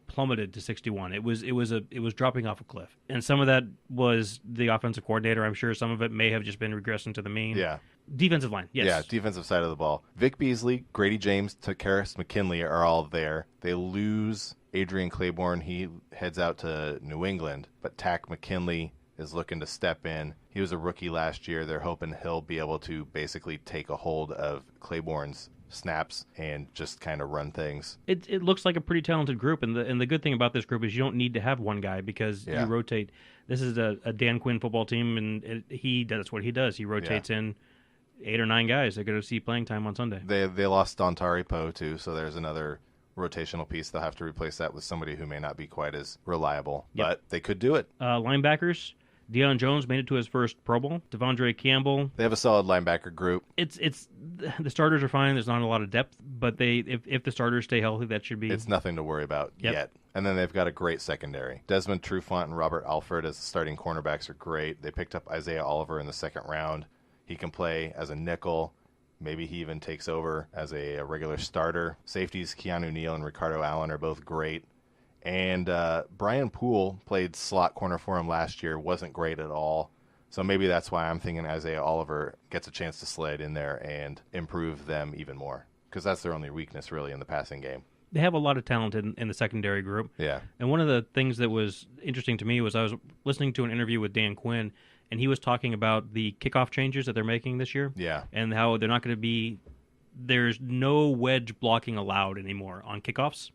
plummeted to 61. It was dropping off a cliff, and some of that was the offensive coordinator. I'm sure some of it may have just been regressing to the mean. Yeah. Defensive line, yes. Yeah, defensive side of the ball. Vic Beasley, Grady James, Takaris McKinley are all there. They lose Adrian Claiborne. He heads out to New England, but Tack McKinley is looking to step in. He was a rookie last year. They're hoping he'll be able to basically take a hold of Claiborne's snaps and just kind of run things. It looks like a pretty talented group, and the good thing about this group is you don't need to have one guy because you rotate. This is a Dan Quinn football team, and that's what he does. He rotates in 8 or 9 guys that go to see playing time on Sunday. They lost Dontari Poe too, so there's another rotational piece. They'll have to replace that with somebody who may not be quite as reliable, but they could do it. Linebackers. Deion Jones made it to his first Pro Bowl. Devondre Campbell. They have a solid linebacker group. It's the starters are fine. There's not a lot of depth, but if the starters stay healthy, that should be. It's nothing to worry about yet. And then they've got a great secondary. Desmond Trufant and Robert Alford as the starting cornerbacks are great. They picked up Isaiah Oliver in the second round. He can play as a nickel. Maybe he even takes over as a regular starter. Safeties Keanu Neal and Ricardo Allen are both great. And Brian Poole played slot corner for him last year. Wasn't great at all. So maybe that's why I'm thinking Isaiah Oliver gets a chance to slide in there and improve them even more. Because that's their only weakness, really, in the passing game. They have a lot of talent in the secondary group. Yeah. And one of the things that was interesting to me was I was listening to an interview with Dan Quinn, and he was talking about the kickoff changes that they're making this year. Yeah. And how they're not going to be – there's no wedge blocking allowed anymore on kickoffs.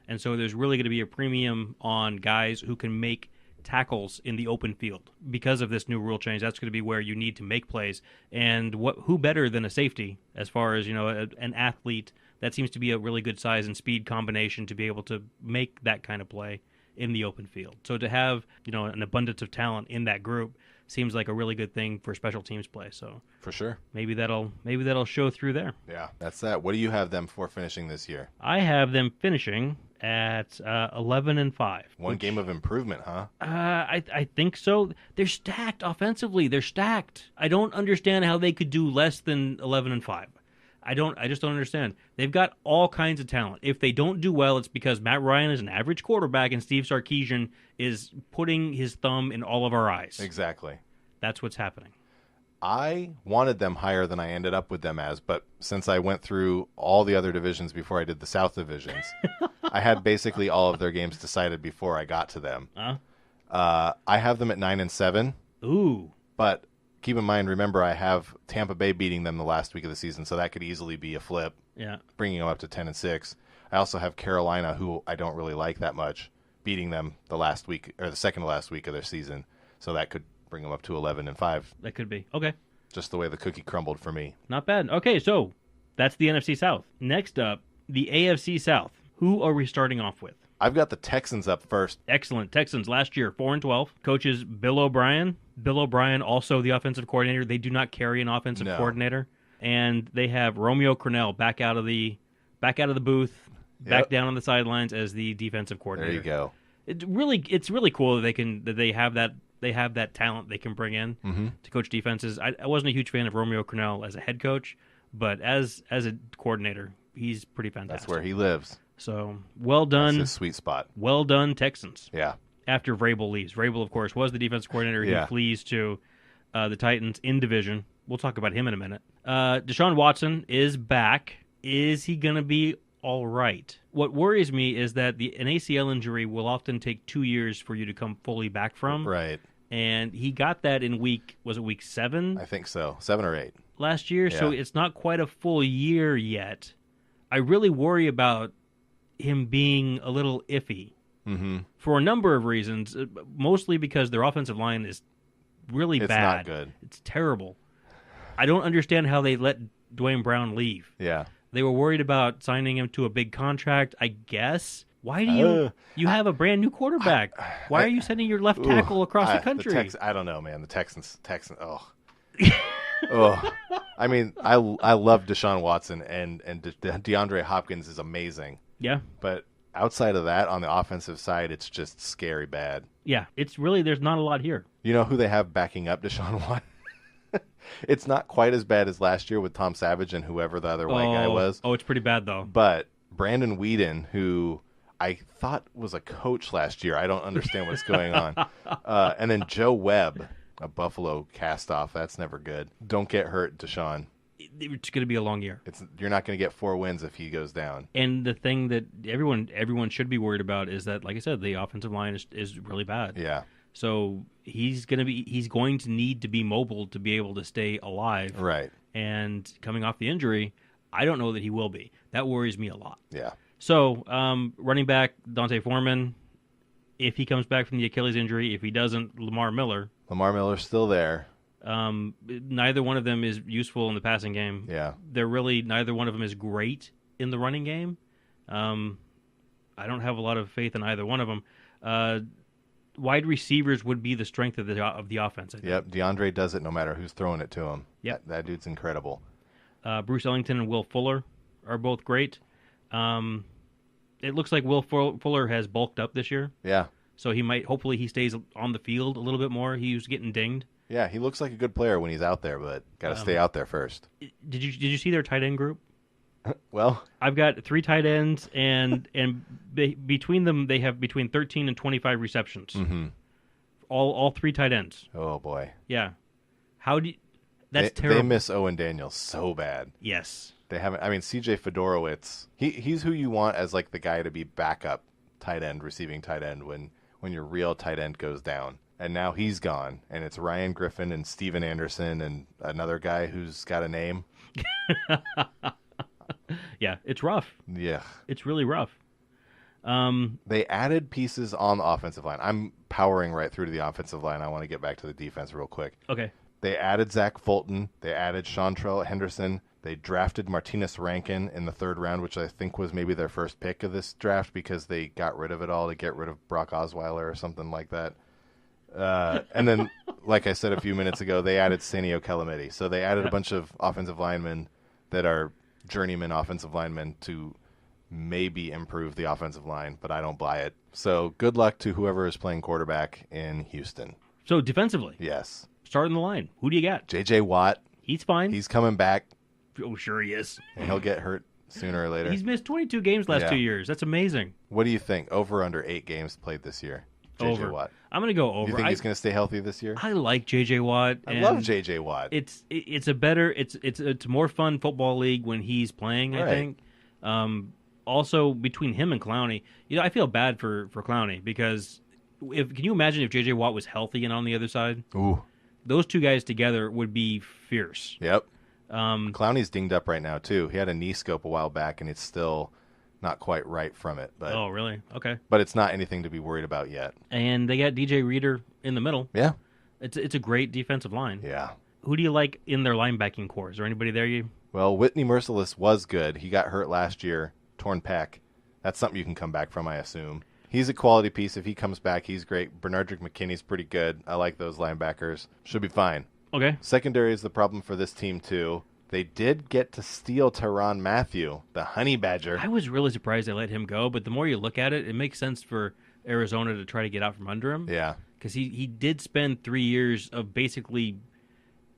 And so there's really going to be a premium on guys who can make tackles in the open field. Because of this new rule change, that's going to be where you need to make plays. And who better than a safety as far as, an athlete that seems to be a really good size and speed combination to be able to make that kind of play in the open field. So to have, an abundance of talent in that group seems like a really good thing for special teams play. So for sure, maybe that'll show through there. Yeah, that's that. What do you have them for finishing this year? I have them finishing at 11-5. One game of improvement, huh? I think so. They're stacked offensively. They're stacked. I don't understand how they could do less than 11-5. I just don't understand. They've got all kinds of talent. If they don't do well, it's because Matt Ryan is an average quarterback and Steve Sarkisian is putting his thumb in all of our eyes. Exactly. That's what's happening. I wanted them higher than I ended up with them as, but since I went through all the other divisions before I did the South divisions, I had basically all of their games decided before I got to them. I have them at 9-7. Ooh. But keep in mind, remember, I have Tampa Bay beating them the last week of the season, so that could easily be a flip. Yeah. Bringing them up to 10-6. I also have Carolina, who I don't really like that much, beating them the last week or the second to last week of their season, so that could bring them up to 11-5. That could be. Okay. Just the way the cookie crumbled for me. Not bad. Okay, so that's the NFC South. Next up, the AFC South. Who are we starting off with? I've got the Texans up first. Excellent. Texans last year, 4-12. Coaches Bill O'Brien. Bill O'Brien, also the offensive coordinator. They do not carry an offensive coordinator. And they have Romeo Crennel back out of the booth, back down on the sidelines as the defensive coordinator. There you go. It's really cool that they have that talent they can bring in to coach defenses. I wasn't a huge fan of Romeo Crennel as a head coach, but as a coordinator, he's pretty fantastic. That's where he lives. So, well done. That's his sweet spot. Well done, Texans. Yeah. After Vrabel leaves. Vrabel, of course, was the defensive coordinator. He flees to the Titans in division. We'll talk about him in a minute. Deshaun Watson is back. Is he going to be all right? What worries me is that an ACL injury will often take 2 years for you to come fully back from. Right. And he got that in week 7? I think so. 7 or 8. Last year, so it's not quite a full year yet. I really worry about him being a little iffy for a number of reasons, mostly because their offensive line is really bad. It's not good. It's terrible. I don't understand how they let Dwayne Brown leave. Yeah. They were worried about signing him to a big contract, I guess. Why do you have a brand new quarterback? Why are you sending your left tackle across the country? I don't know, man. The Texans. Oh. Oh. I mean, I love Deshaun Watson and DeAndre Hopkins is amazing. Yeah. But outside of that, on the offensive side, it's just scary bad. Yeah, it's really, there's not a lot here. You know who they have backing up Deshaun Watson? It's not quite as bad as last year with Tom Savage and whoever the other white guy was. Oh, it's pretty bad, though. But Brandon Whedon, who I thought was a coach last year. I don't understand what's going on. And then Joe Webb, a Buffalo cast-off. That's never good. Don't get hurt, Deshaun. It's going to be a long year. You're not going to get 4 wins if he goes down. And the thing that everyone should be worried about is that, like I said, the offensive line is really bad. Yeah. So he's going to need to be mobile to be able to stay alive. Right. And coming off the injury, I don't know that he will be. That worries me a lot. Yeah. So running back Dante Foreman, if he comes back from the Achilles injury, if he doesn't, Lamar Miller's still there. Neither one of them is useful in the passing game. Yeah. Neither one of them is great in the running game. I don't have a lot of faith in either one of them. Wide receivers would be the strength of the offense, I think. Yep, DeAndre does it no matter who's throwing it to him. Yep. That dude's incredible. Bruce Ellington and Will Fuller are both great. It looks like Will Fuller has bulked up this year. Yeah. So hopefully he stays on the field a little bit more. He was getting dinged. Yeah, he looks like a good player when he's out there, but got to stay out there first. Did you see their tight end group? Well, I've got 3 tight ends, and between them they have between 13 and 25 receptions. Mm-hmm. All 3 tight ends. Oh boy. Yeah. That's terrible. They miss Owen Daniels so bad. Yes. They haven't. I mean, CJ Fedorowicz. He's who you want as like the guy to be backup tight end, receiving tight end when your real tight end goes down. And now he's gone, and it's Ryan Griffin and Steven Anderson and another guy who's got a name. Yeah, it's rough. Yeah. It's really rough. They added pieces on the offensive line. I'm powering right through to the offensive line. I want to get back to the defense real quick. Okay. They added Zach Fulton. They added Chantrell Henderson. They drafted Martinez Rankin in the 3rd round, which I think was maybe their first pick of this draft because they got rid of it all to get rid of Brock Osweiler or something like that. And then, like I said a few minutes ago, they added Sanio Calamity. So they added a bunch of offensive linemen that are journeyman offensive linemen to maybe improve the offensive line, but I don't buy it. So good luck to whoever is playing quarterback in Houston. So defensively, yes, starting the line. Who do you got? J.J. Watt. He's fine. He's coming back. Oh, sure he is. And he'll get hurt sooner or later. He's missed 22 games last 2 years. That's amazing. What do you think? Over under 8 games played this year. J.J. Watt. I'm going to go over. You think he's going to stay healthy this year? I like J.J. Watt. I love J.J. Watt. It's a more fun football league when he's playing, I think. Also, between him and Clowney, I feel bad for Clowney because can you imagine if J.J. Watt was healthy and on the other side? Ooh. Those 2 guys together would be fierce. Yep. Clowney's dinged up right now, too. He had a knee scope a while back, and it's still not quite right from it. But, oh, really? Okay. But it's not anything to be worried about yet. And they got DJ Reader in the middle. Yeah. It's a great defensive line. Yeah. Who do you like in their linebacking core? Is there anybody there Well, Whitney Merciless was good. He got hurt last year, torn pec. That's something you can come back from, I assume. He's a quality piece. If he comes back, he's great. Bernardrick McKinney's pretty good. I like those linebackers. Should be fine. Okay. Secondary is the problem for this team, too. They did get to steal Tyrann Mathieu, the honey badger. I was really surprised they let him go, but the more you look at it, it makes sense for Arizona to try to get out from under him. Yeah. Because he did spend 3 years of basically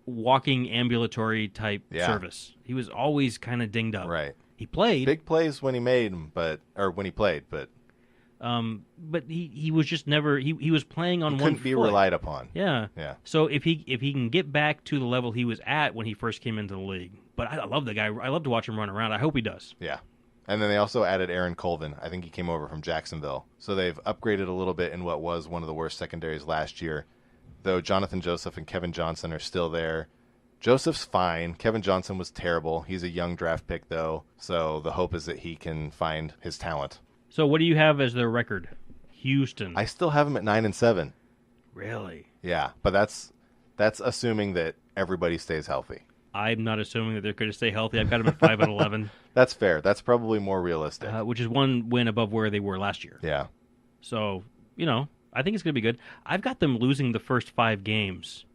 walking ambulatory type service. He was always kind of dinged up. Right. He played. Big plays when he made them, when he played, but he was just never he was playing on one foot. Couldn't be relied upon. Yeah. Yeah. So if he can get back to the level he was at when he first came into the league. But I love the guy. I love to watch him run around. I hope he does. Yeah. And then they also added Aaron Colvin. I think he came over from Jacksonville. So they've upgraded a little bit in what was one of the worst secondaries last year. Though Jonathan Joseph and Kevin Johnson are still there. Joseph's fine. Kevin Johnson was terrible. He's a young draft pick, though. So the hope is that he can find his talent. So what do you have as their record? Houston. I still have him at 9-7. Really? Yeah, but that's assuming that everybody stays healthy. I'm not assuming that they're going to stay healthy. I've got them at 5-11. That's fair. That's probably more realistic. Which is one win above where they were last year. Yeah. So, I think it's going to be good. I've got them losing the first 5 games.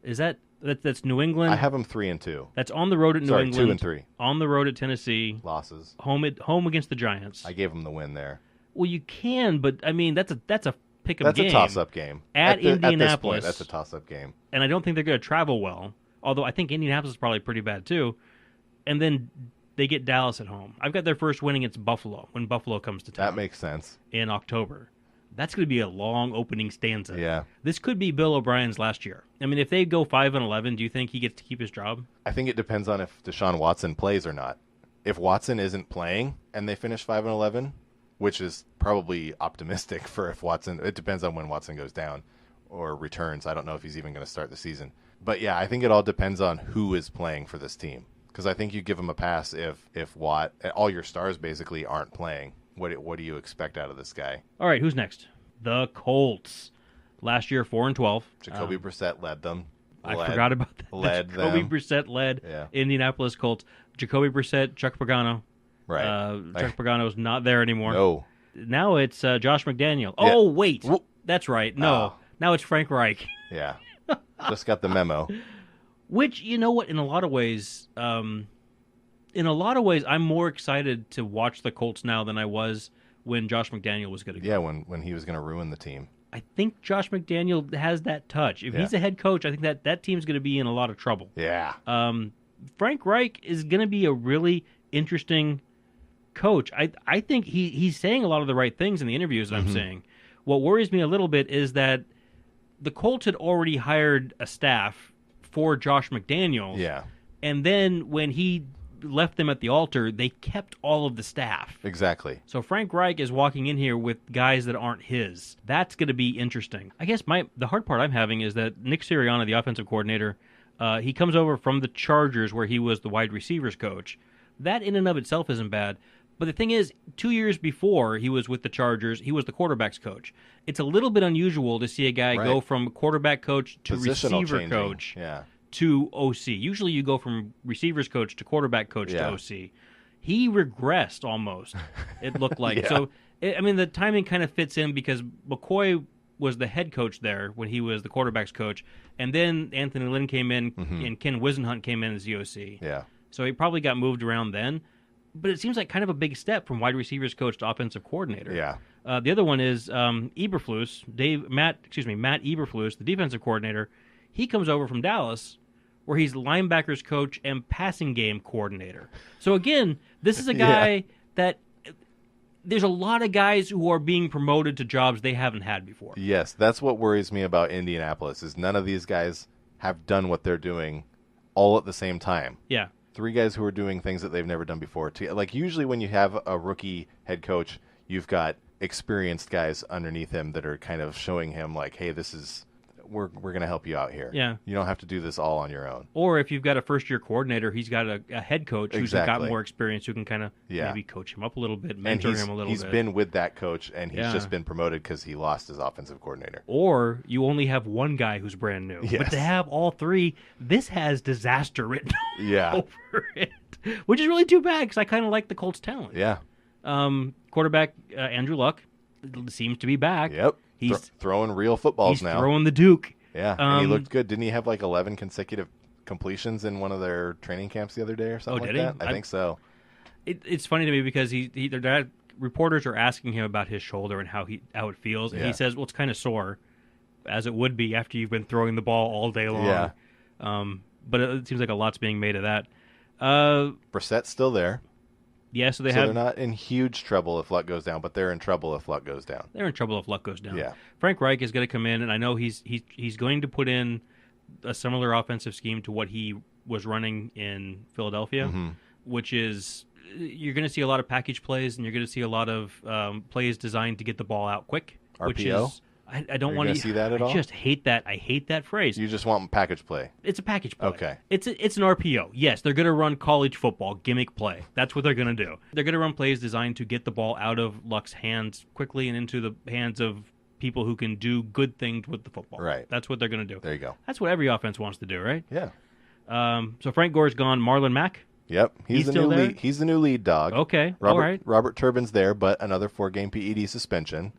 Is that's New England? I have them 3-2. That's on the road at New England. 2-3. On the road at Tennessee. Losses. Home against the Giants. I gave them the win there. Well, you can, but I mean that's a pick-em game. That's a toss-up game. At Indianapolis. At this point, that's a toss-up game. And I don't think they're going to travel well. Although I think Indianapolis is probably pretty bad too. And then they get Dallas at home. I've got their first win against Buffalo when Buffalo comes to town. That makes sense. In October. That's going to be a long opening stanza. Yeah. This could be Bill O'Brien's last year. I mean, if they go 5-11, do you think he gets to keep his job? I think it depends on if Deshaun Watson plays or not. If Watson isn't playing and they finish 5-11, which is probably optimistic for if Watson, it depends on when Watson goes down or returns. I don't know if he's even going to start the season. But yeah, I think it all depends on who is playing for this team. Because I think you give him a pass if all your stars basically aren't playing. What do you expect out of this guy? All right, who's next? The Colts. Last year, 4-12. Jacoby Brissett led them. I forgot about that. Led Jacoby them. Brissett led Indianapolis Colts. Jacoby Brissett, Chuck Pagano. Right. Chuck Pagano's not there anymore. No. Now it's Josh McDaniel. Yeah. Oh, wait. That's right. No. Now it's Frank Reich. Yeah. Just got the memo. Which, you know what, in a lot of ways, I'm more excited to watch the Colts now than I was when Josh McDaniel was going to go. Yeah, when he was going to ruin the team. I think Josh McDaniel has that touch. If he's a head coach, I think that team's going to be in a lot of trouble. Yeah. Frank Reich is going to be a really interesting coach. I think he's saying a lot of the right things in the interviews that I'm seeing. What worries me a little bit is that the Colts had already hired a staff for Josh McDaniels. Yeah. And then when he left them at the altar, they kept all of the staff. Exactly. So Frank Reich is walking in here with guys that aren't his. That's going to be interesting. I guess the hard part I'm having is that Nick Sirianni, the offensive coordinator, he comes over from the Chargers where he was the wide receivers coach. That in and of itself isn't bad. But the thing is, 2 years before he was with the Chargers, he was the quarterbacks coach. It's a little bit unusual to see a guy go from quarterback coach to receiver coach to OC. Usually you go from receivers coach to quarterback coach to OC. He regressed almost, it looked like. So, the timing kind of fits in because McCoy was the head coach there when he was the quarterback's coach. And then Anthony Lynn came in and Ken Wisenhunt came in as the OC. Yeah. So he probably got moved around then. But it seems like kind of a big step from wide receivers coach to offensive coordinator. Yeah. The other one is Eberflus, Matt Eberflus, the defensive coordinator. He comes over from Dallas, where he's linebackers coach and passing game coordinator. So again, this is a guy that there's a lot of guys who are being promoted to jobs they haven't had before. Yes, that's what worries me about Indianapolis is none of these guys have done what they're doing all at the same time. Yeah. 3 guys who are doing things that they've never done before. Like usually when you have a rookie head coach, you've got experienced guys underneath him that are kind of showing him like, hey, we're going to help you out here. Yeah. You don't have to do this all on your own. Or if you've got a first-year coordinator, he's got a head coach who's got more experience who can kind of maybe coach him up a little bit, mentor him a little bit. He's been with that coach, and he's just been promoted because he lost his offensive coordinator. Or you only have one guy who's brand new. Yes. But to have all 3, this has disaster written over it, which is really too bad because I kind of like the Colts' talent. Yeah. Quarterback Andrew Luck seems to be back. Yep. He's throwing real footballs now. He's throwing the Duke. Yeah, and he looked good. Didn't he have like 11 consecutive completions in one of their training camps the other day or something like that? I think so. It's funny to me because reporters are asking him about his shoulder and how it feels, and he says, "Well, it's kind of sore, as it would be after you've been throwing the ball all day long." Yeah. But it seems like a lot's being made of that. Brissett's still there. Yeah, so they're not in huge trouble if Luck goes down, but they're in trouble if Luck goes down. They're in trouble if Luck goes down. Yeah. Frank Reich is going to come in, and I know he's going to put in a similar offensive scheme to what he was running in Philadelphia, which is you're going to see a lot of package plays, and you're going to see a lot of plays designed to get the ball out quick. RPO? Which is I don't want to see that at all. I just hate that. I hate that phrase. You just want package play. It's a package play. Okay. It's an RPO. Yes, they're going to run college football gimmick play. That's what they're going to do. They're going to run plays designed to get the ball out of Luck's hands quickly and into the hands of people who can do good things with the football. Right. That's what they're going to do. There you go. That's what every offense wants to do, right? Yeah. So Frank Gore's gone. Marlon Mack? Yep, he's the still new there? lead. He's the new lead dog. Okay, Robert, all right. Robert Turbin's there, but another 4-game PED suspension.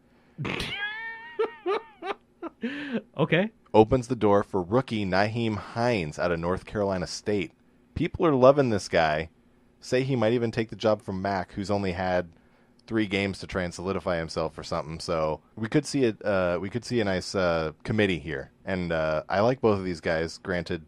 Okay. Opens the door for rookie Nyheim Hines out of North Carolina State. People are loving this guy. Say he might even take the job from Mack, who's only had 3 games to try and solidify himself or something. So we could see it. We could see a nice committee here, and I like both of these guys. Granted,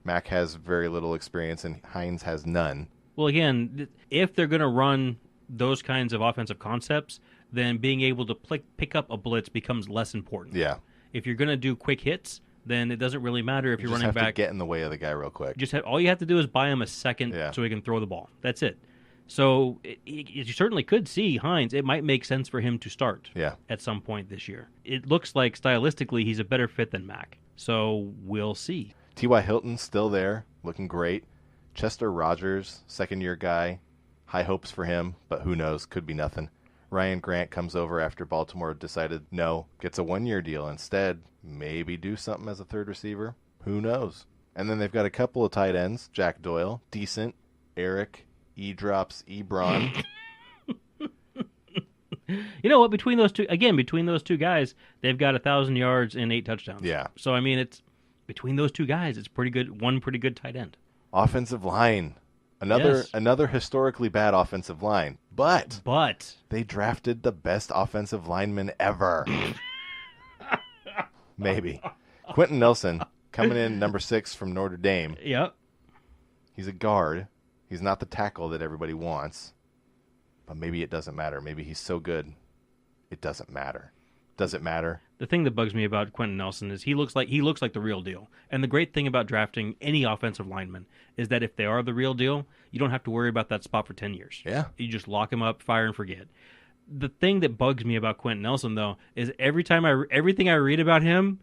Mack has very little experience and Hines has none. Well, again, if they're going to run those kinds of offensive concepts, then being able to pick up a blitz becomes less important. Yeah. If you're going to do quick hits, then it doesn't really matter if you're running have back. To get in the way of the guy real quick. All you have to do is buy him a second so he can throw the ball. That's it. So you certainly could see Hines. It might make sense for him to start at some point this year. It looks like stylistically he's a better fit than Mack. So we'll see. T.Y. Hilton's still there, looking great. Chester Rogers, second-year guy. High hopes for him, but who knows? Could be nothing. Ryan Grant comes over after Baltimore decided no, gets a 1-year deal instead. Maybe do something as a third receiver. Who knows? And then they've got a couple of tight ends. Jack Doyle, decent. Eric, E-Drops, Ebron. You know what? Between those two guys, they've got 1,000 yards and 8 touchdowns. Yeah. So, I mean, it's between those two guys, it's pretty good. One pretty good tight end. Offensive line. Another historically bad offensive line. But they drafted the best offensive lineman ever. Maybe. Quentin Nelson, coming in number 6 from Notre Dame. Yep. He's a guard. He's not the tackle that everybody wants. But maybe it doesn't matter. Maybe he's so good, it doesn't matter. Does it matter? The thing that bugs me about Quentin Nelson is he looks like the real deal. And the great thing about drafting any offensive lineman is that if they are the real deal, you don't have to worry about that spot for 10 years. Yeah. You just lock him up, fire and forget. The thing that bugs me about Quentin Nelson, though, is everything I read about him,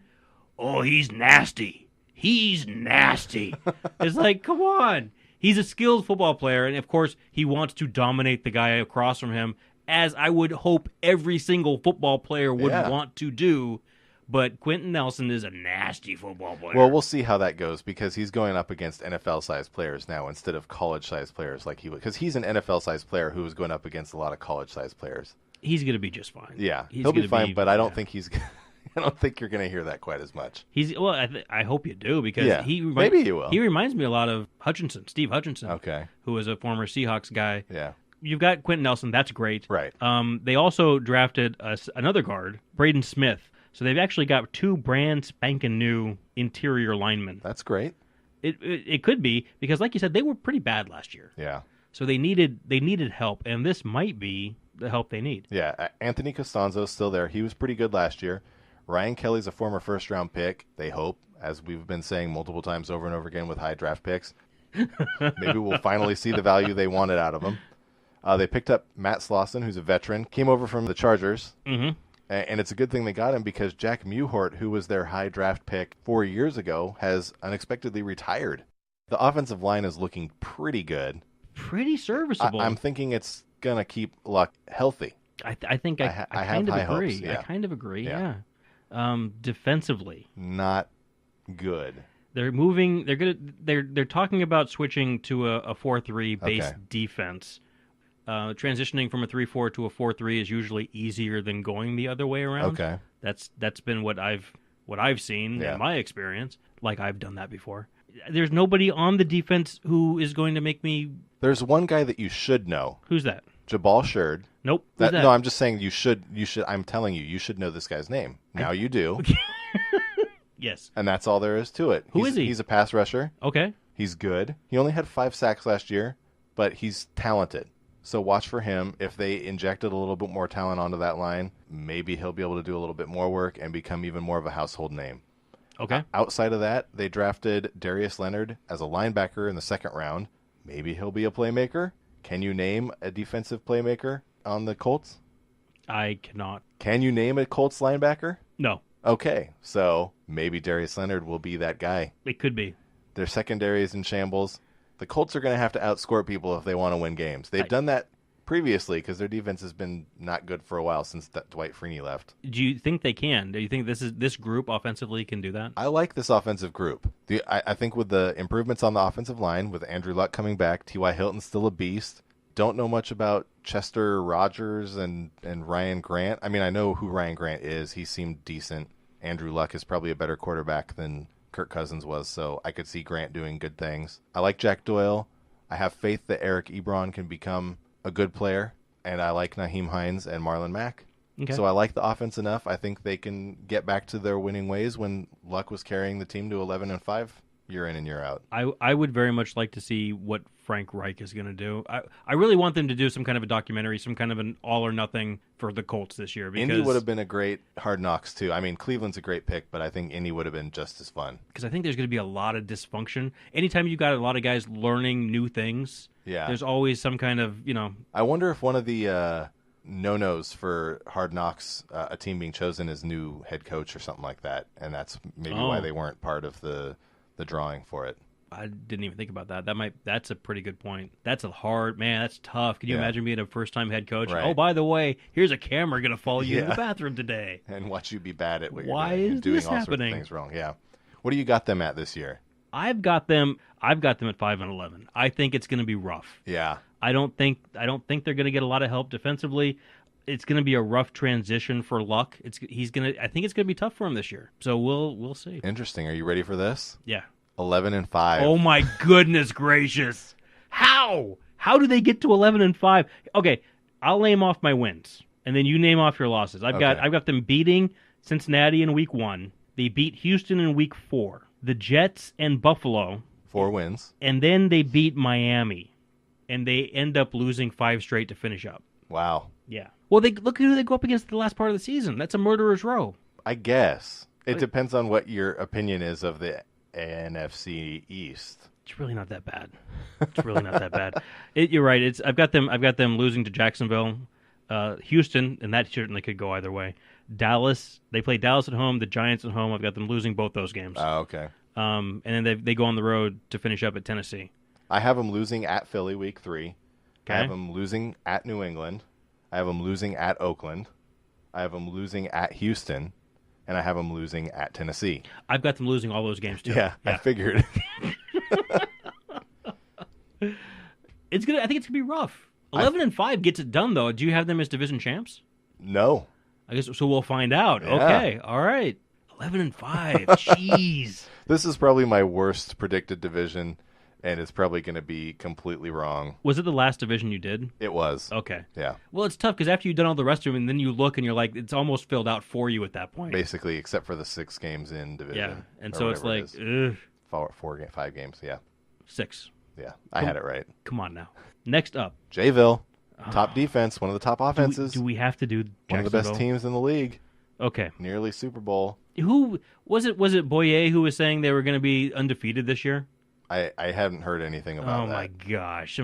oh, he's nasty. He's nasty. It's like, come on. He's a skilled football player, and of course, he wants to dominate the guy across from him, as I would hope every single football player would want to do. But Quentin Nelson is a nasty football player. Well, we'll see how that goes because he's going up against NFL-sized players now instead of college-sized players like he would. Because he's an NFL-sized player who was going up against a lot of college-sized players. He's going to be just fine. Yeah, he'll be fine, but I don't think he's. I don't think you're going to hear that quite as much. I hope you do because maybe you will. He reminds me a lot of Steve Hutchinson. Okay, who was a former Seahawks guy. Yeah. You've got Quentin Nelson. That's great. Right. They also drafted another guard, Braden Smith. So they've actually got 2 brand spanking new interior linemen. That's great. It could be because, like you said, they were pretty bad last year. Yeah. So they needed help, and this might be the help they need. Yeah. Anthony Costanzo's still there. He was pretty good last year. Ryan Kelly's a former first-round pick. They hope, as we've been saying multiple times over and over again with high draft picks. Maybe we'll finally see the value they wanted out of him. They picked up Matt Slauson, who's a veteran, came over from the Chargers. Mm-hmm. And it's a good thing they got him because Jack Mewhort, who was their high draft pick 4 years ago, has unexpectedly retired. The offensive line is looking pretty good. Pretty serviceable. I'm thinking it's going to keep Luck healthy. I think I kind of agree. Hopes, yeah. I kind of agree, yeah. Defensively. Not good. They're moving. They're talking about switching to a 4-3 base defense. Transitioning from a 3-4 to a 4-3 is usually easier than going the other way around. Okay, that's been what I've seen in my experience. Like I've done that before. There's nobody on the defense who is going to make me. There's one guy that you should know. Who's that? Jabal Shurd. Nope. Who's that? No, I'm just saying you should. I'm telling you, you should know this guy's name. Now you do. Yes. And that's all there is to it. Who is he? He's a pass rusher. Okay. He's good. He only had 5 sacks last year, but he's talented. So watch for him. If they injected a little bit more talent onto that line, maybe he'll be able to do a little bit more work and become even more of a household name. Okay. Outside of that, they drafted Darius Leonard as a linebacker in the 2nd round. Maybe he'll be a playmaker. Can you name a defensive playmaker on the Colts? I cannot. Can you name a Colts linebacker? No. Okay, so maybe Darius Leonard will be that guy. It could be. Their secondary is in shambles. The Colts are going to have to outscore people if they want to win games. They've done that previously because their defense has been not good for a while since Dwight Freeney left. Do you think they can? Do you think this group offensively can do that? I like this offensive group. I think with the improvements on the offensive line, with Andrew Luck coming back, T.Y. Hilton's still a beast. Don't know much about Chester Rogers and Ryan Grant. I mean, I know who Ryan Grant is. He seemed decent. Andrew Luck is probably a better quarterback than Kirk Cousins was, so I could see Grant doing good things. I like Jack Doyle. I have faith that Eric Ebron can become a good player, and I like Nyheim Hines and Marlon Mack. Okay. So I like the offense enough. I think they can get back to their winning ways when Luck was carrying the team to 11-5 year in and year out. I would very much like to see what Frank Reich is going to do. I really want them to do some kind of a documentary, some kind of an all or nothing for the Colts this year. Because Indy would have been a great Hard Knocks, too. I mean, Cleveland's a great pick, but I think Indy would have been just as fun. Because I think there's going to be a lot of dysfunction. Anytime you've got a lot of guys learning new things, there's always some kind of, I wonder if one of the no-nos for Hard Knocks, a team being chosen as new head coach or something like that, and that's maybe why they weren't part of the drawing for it. I didn't even think about that. That's a pretty good point. That's that's tough. Can you imagine being a first-time head coach? Right. Oh, by the way, here's a camera going to follow you in the bathroom today. And watch you be bad at what you're Why doing. is Doing this all happening? sorts of things wrong. Yeah. What do you got them at this year? I've got them at 5-11. I think it's going to be rough. Yeah. I don't think they're going to get a lot of help defensively. It's going to be a rough transition for Luck. I think it's going to be tough for him this year. So we'll see. Interesting. Are you ready for this? Yeah. 11-5. Oh my goodness gracious! How do they get to 11-5? Okay, I'll name off my wins, and then you name off your losses. I've got them beating Cincinnati in Week 1. They beat Houston in Week 4. The Jets and Buffalo. 4 wins. And then they beat Miami, and they end up losing 5 straight to finish up. Wow. Yeah. Well, look who they go up against the last part of the season. That's a murderer's row. I guess. It depends on what your opinion is of the NFC East. It's really not that bad. You're right. I've got them losing to Jacksonville, Houston, and that certainly could go either way. Dallas, they play Dallas at home, the Giants at home. I've got them losing both those games. Oh, okay. And then they go on the road to finish up at Tennessee. I have them losing at Philly Week 3. Okay. I have them losing at New England. I have them losing at Oakland. I have them losing at Houston. And I have them losing at Tennessee. I've got them losing all those games too. Yeah. I figured. I think it's gonna be rough. 11-5 gets it done though. Do you have them as division champs? No. I guess so. We'll find out. Yeah. Okay. All right. 11-5. Jeez. This is probably my worst predicted division, and it's probably going to be completely wrong. Was it the last division you did? It was. Okay. Yeah. Well, it's tough because after you've done all the rest of them, and then you look and you're like, it's almost filled out for you at that point. Basically, except for the 6 games in division. Yeah. And so it's like, ugh. 5 games, yeah. 6. Yeah, I had it right. Come on now. Next up. Jayville, top defense, one of the top offenses. Do we have to do Jacksonville? One of the best teams in the league. Okay. Nearly Super Bowl. Who was it? Was it Boyer who was saying they were going to be undefeated this year? I hadn't heard anything about that. Oh my gosh!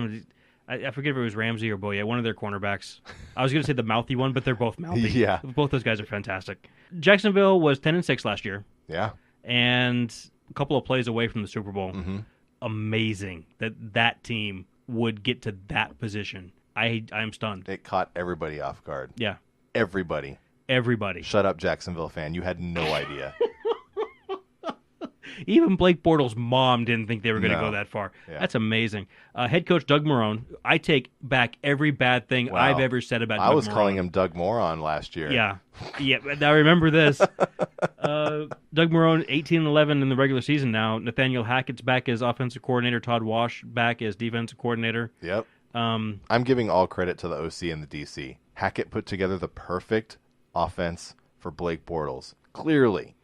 I forget if it was Ramsey or Boyer, one of their cornerbacks. I was going to say the mouthy one, but they're both mouthy. Yeah. Both those guys are fantastic. Jacksonville was 10-6 last year. Yeah. And a couple of plays away from the Super Bowl. Mm-hmm. Amazing that team would get to that position. I'm stunned. It caught everybody off guard. Yeah. Everybody. Shut up, Jacksonville fan. You had no idea. Even Blake Bortles' mom didn't think they were going to go that far. Yeah. That's amazing. Head coach Doug Marrone. I take back every bad thing I've ever said about Doug Marrone. I was calling him Doug Moron last year. Yeah. I remember this. Doug Marrone, 18-11 in the regular season now. Nathaniel Hackett's back as offensive coordinator. Todd Wash back as defensive coordinator. Yep. I'm giving all credit to the OC and the DC. Hackett put together the perfect offense for Blake Bortles. Clearly.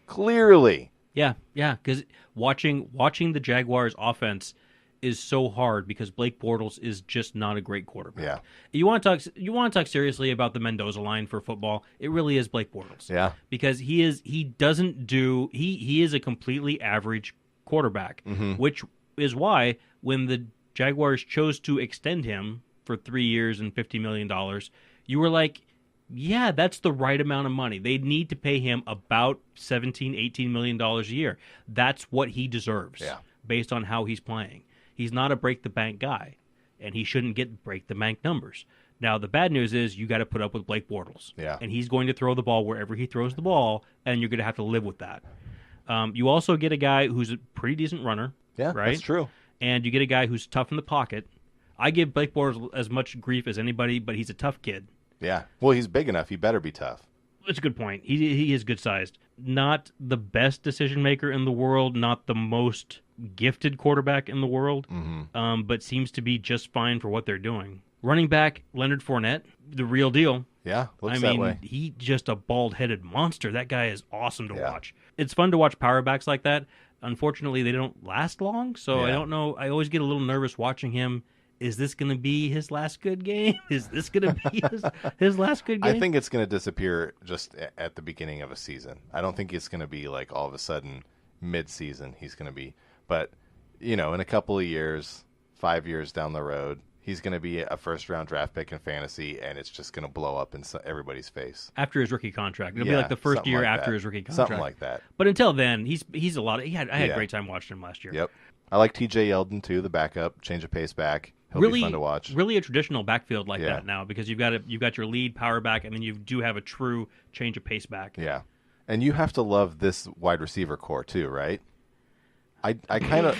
Yeah, because watching the Jaguars' offense is so hard because Blake Bortles is just not a great quarterback. Yeah. You want to talk seriously about the Mendoza line for football? It really is Blake Bortles. Yeah. Because he is a completely average quarterback, which is why when the Jaguars chose to extend him for 3 years and $50 million, you were like, yeah, that's the right amount of money. They need to pay him about $17-18 million a year. That's what he deserves based on how he's playing. He's not a break-the-bank guy, and he shouldn't get break-the-bank numbers. Now, the bad news is you got to put up with Blake Bortles. Yeah. And he's going to throw the ball wherever he throws the ball, and you're going to have to live with that. You also get a guy who's a pretty decent runner. Yeah, right? that's true. And you get a guy who's tough in the pocket. I give Blake Bortles as much grief as anybody, but he's a tough kid. Yeah. Well, he's big enough. He better be tough. That's a good point. He is good-sized. Not the best decision-maker in the world, not the most gifted quarterback in the world, but seems to be just fine for what they're doing. Running back, Leonard Fournette, the real deal. Yeah, looks that way. He's just a bald-headed monster. That guy is awesome to Yeah. watch. It's fun to watch power backs like that. Unfortunately, they don't last long, so Yeah. I don't know. I always get a little nervous watching him. Is this going to be his last good game? Is this going to be his last good game? I think it's going to disappear just at the beginning of a season. I don't think it's going to be like all of a sudden mid-season he's going to be. But, in a couple of years, 5 years down the road, he's going to be a first-round draft pick in fantasy, and it's just going to blow up in everybody's face. After his rookie contract. It'll be like the first year after his rookie contract. Something like that. But until then, he's a lot of... I had a great time watching him last year. Yep. I like TJ Yeldon, too, the backup, change of pace back. He'll be fun to watch. Really a traditional backfield like that now, because you've got your lead power back, and then you do have a true change of pace back. Yeah. And you have to love this wide receiver core, too, right? I kind of...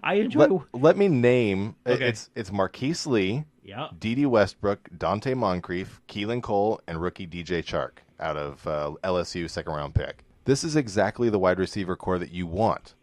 I enjoy... Let me name... Okay. It's Marquise Lee, Yeah. Dede Westbrook, Dante Moncrief, Keelan Cole, and rookie DJ Chark out of LSU second-round pick. This is exactly the wide receiver core that you want.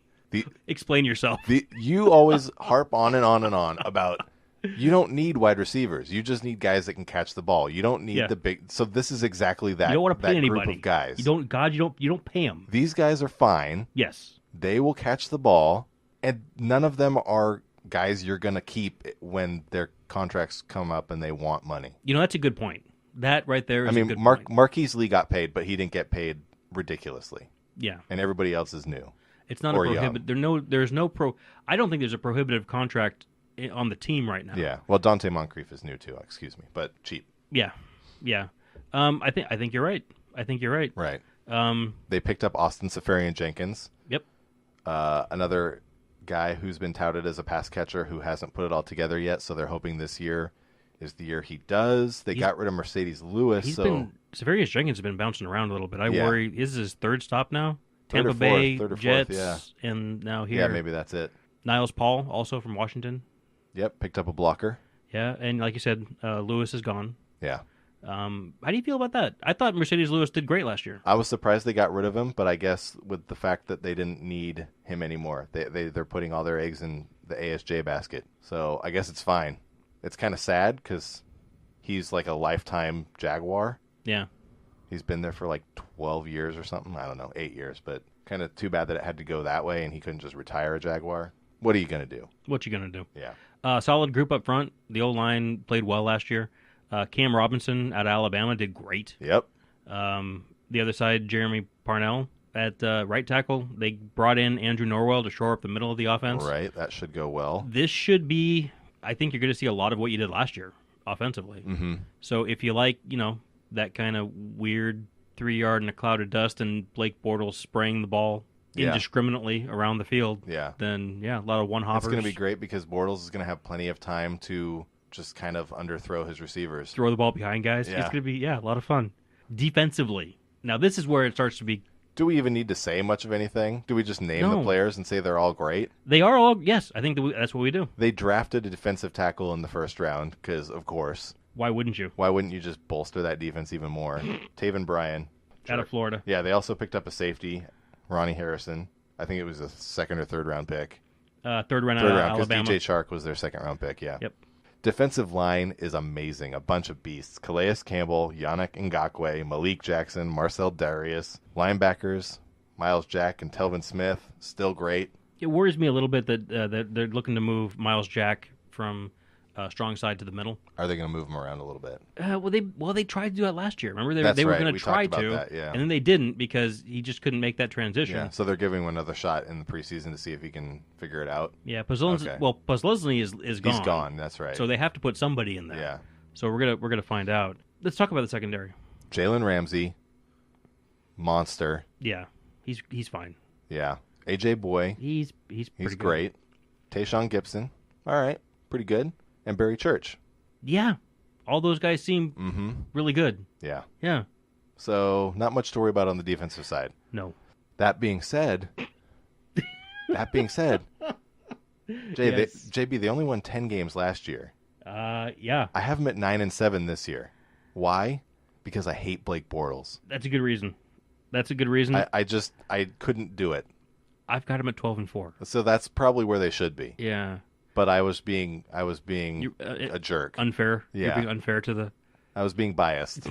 Explain yourself. You always harp on and on and on about you don't need wide receivers. You just need guys that can catch the ball. You don't need the big. So this is exactly that. You don't want to pay anybody. Group of guys. You don't pay them. These guys are fine. Yes. They will catch the ball, and none of them are guys you're going to keep when their contracts come up and they want money. That's a good point. That right there is a good point. Marquise Lee got paid, but he didn't get paid ridiculously. Yeah. And everybody else is new. It's not a prohibitive. There's no pro. I don't think there's a prohibitive contract on the team right now. Yeah. Well, Dante Moncrief is new too. Excuse me, but cheap. Yeah. Yeah. I think you're right. Right. They picked up Austin Safarian-Jenkins. Yep. Another guy who's been touted as a pass catcher who hasn't put it all together yet. So they're hoping this year is the year he does. They got rid of Mercedes Lewis. Safarian-Jenkins has been bouncing around a little bit. I worry. This is his third stop now. Tampa Bay, Jets, and now here. Yeah, maybe that's it. Niles Paul, also from Washington. Yep, picked up a blocker. Yeah, and like you said, Lewis is gone. Yeah. How do you feel about that? I thought Mercedes Lewis did great last year. I was surprised they got rid of him, but I guess with the fact that they didn't need him anymore, they're putting all their eggs in the ASJ basket. So I guess it's fine. It's kind of sad because he's like a lifetime Jaguar. Yeah. He's been there for like 12 years or something. I don't know, 8 years, but kind of too bad that it had to go that way and he couldn't just retire a Jaguar. What are you going to do? What you going to do? Yeah. Solid group up front. The O-line played well last year. Cam Robinson out of Alabama did great. Yep. The other side, Jeremy Parnell at right tackle. They brought in Andrew Norwell to shore up the middle of the offense. Right. That should go well. This should be, I think you're going to see a lot of what you did last year offensively. Mm-hmm. So if you like, that kind of weird 3-yard in a cloud of dust and Blake Bortles spraying the ball indiscriminately around the field, then, a lot of one-hoppers. It's going to be great because Bortles is going to have plenty of time to just kind of underthrow his receivers. Throw the ball behind guys. Yeah. It's going to be, a lot of fun. Defensively. Now, this is where it starts to be... Do we even need to say much of anything? Do we just name the players and say they're all great? They are all, yes. I think that's what we do. They drafted a defensive tackle in the first round because, of course... Why wouldn't you? Why wouldn't you just bolster that defense even more? Taven Bryan. Out of Florida. Yeah, they also picked up a safety, Ronnie Harrison. I think it was a second or third round pick. Third round out of Alabama. Because DJ Chark was their second round pick, yeah. Yep. Defensive line is amazing. A bunch of beasts. Calais Campbell, Yannick Ngakoue, Malik Jackson, Marcel Darius. Linebackers, Miles Jack and Telvin Smith, still great. It worries me a little bit that they're looking to move Miles Jack from strong side to the middle. Are they going to move him around a little bit? They tried to do that last year. Remember, That's they were right. going We to try talked to, about that, yeah. and then they didn't because he just couldn't make that transition. Yeah, so they're giving him another shot in the preseason to see if he can figure it out. Yeah, Puzzlesny is gone. He's gone. That's right. So they have to put somebody in there. Yeah. So we're gonna find out. Let's talk about the secondary. Jalen Ramsey, monster. Yeah, he's fine. Yeah. AJ Boy. He's pretty good. Great. Tayshaun Gibson. All right. Pretty good. And Barry Church. Yeah. All those guys seem really good. Yeah. Yeah. So not much to worry about on the defensive side. No. That being said, JB, they only won 10 games last year. Yeah. I have them at 9-7 this year. Why? Because I hate Blake Bortles. That's a good reason. I couldn't do it. I've got him at 12-4. So that's probably where they should be. Yeah. But I was being a jerk. Unfair. Yeah. You're being unfair to I was being biased.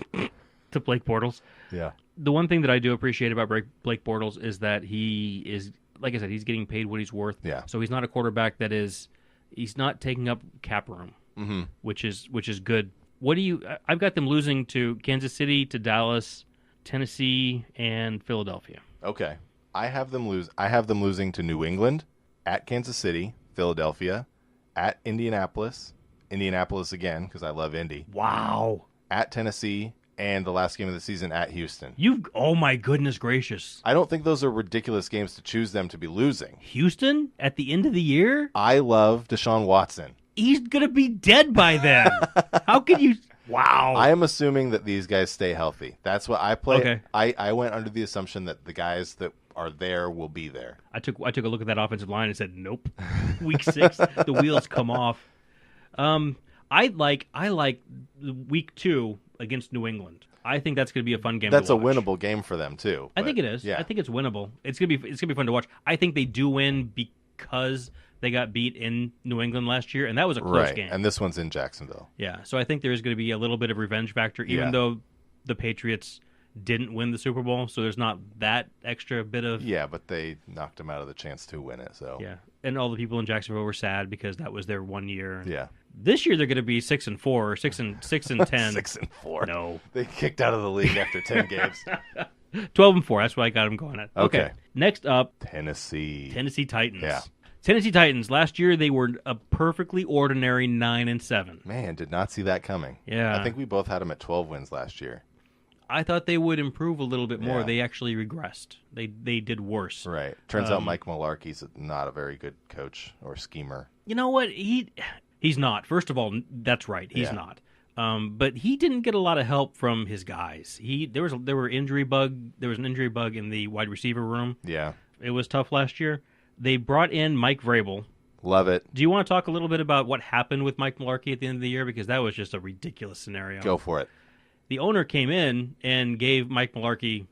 to Blake Bortles. Yeah. The one thing that I do appreciate about Blake Bortles is that he is, like I said, he's getting paid what he's worth. Yeah. So he's not a quarterback he's not taking up cap room, which is good. I've got them losing to Kansas City, to Dallas, Tennessee, and Philadelphia. Okay. I have them losing to New England, at Kansas City, Philadelphia, at Indianapolis again, because I love Indy. Wow. At Tennessee, and the last game of the season at Houston. Oh my goodness gracious. I don't think those are ridiculous games to choose them to be losing. Houston at the end of the year? I love Deshaun Watson. He's going to be dead by then. How can you? Wow. I am assuming that these guys stay healthy. That's what I play. Okay. I went under the assumption that the guys that are there will be there. I took a look at that offensive line and said, nope. Week 6, the wheels come off. I like week 2 against New England. I think that's going to be a fun game. That's to a watch. winnable game for them too. I think it is. Yeah. I think it's winnable. It's gonna be fun to watch. I think they do win because they got beat in New England last year, and that was a close game. And this one's in Jacksonville. Yeah, so I think there is going to be a little bit of revenge factor, even though the Patriots didn't win the Super Bowl, so there's not that extra bit of... Yeah, but they knocked them out of the chance to win it, so... Yeah, and all the people in Jacksonville were sad because that was their 1 year. Yeah. This year they're going to be 6-4, or 6-10. 6-4. No. They kicked out of the league after 10 games. 12-4, that's what I got them going at. Okay. Next up... Tennessee Titans. Yeah. Tennessee Titans. Last year they were a perfectly ordinary 9-7. Man, did not see that coming. Yeah. I think we both had them at 12 wins last year. I thought they would improve a little bit more. Yeah. They actually regressed. They did worse. Right. Turns out Mike Mularkey's not a very good coach or schemer. You know what? He's not. First of all, that's right. He's not. But he didn't get a lot of help from his guys. There was an injury bug in the wide receiver room. Yeah. It was tough last year. They brought in Mike Vrabel. Love it. Do you want to talk a little bit about what happened with Mike Mularkey at the end of the year? Because that was just a ridiculous scenario. Go for it. The owner came in and gave Mike Mularkey,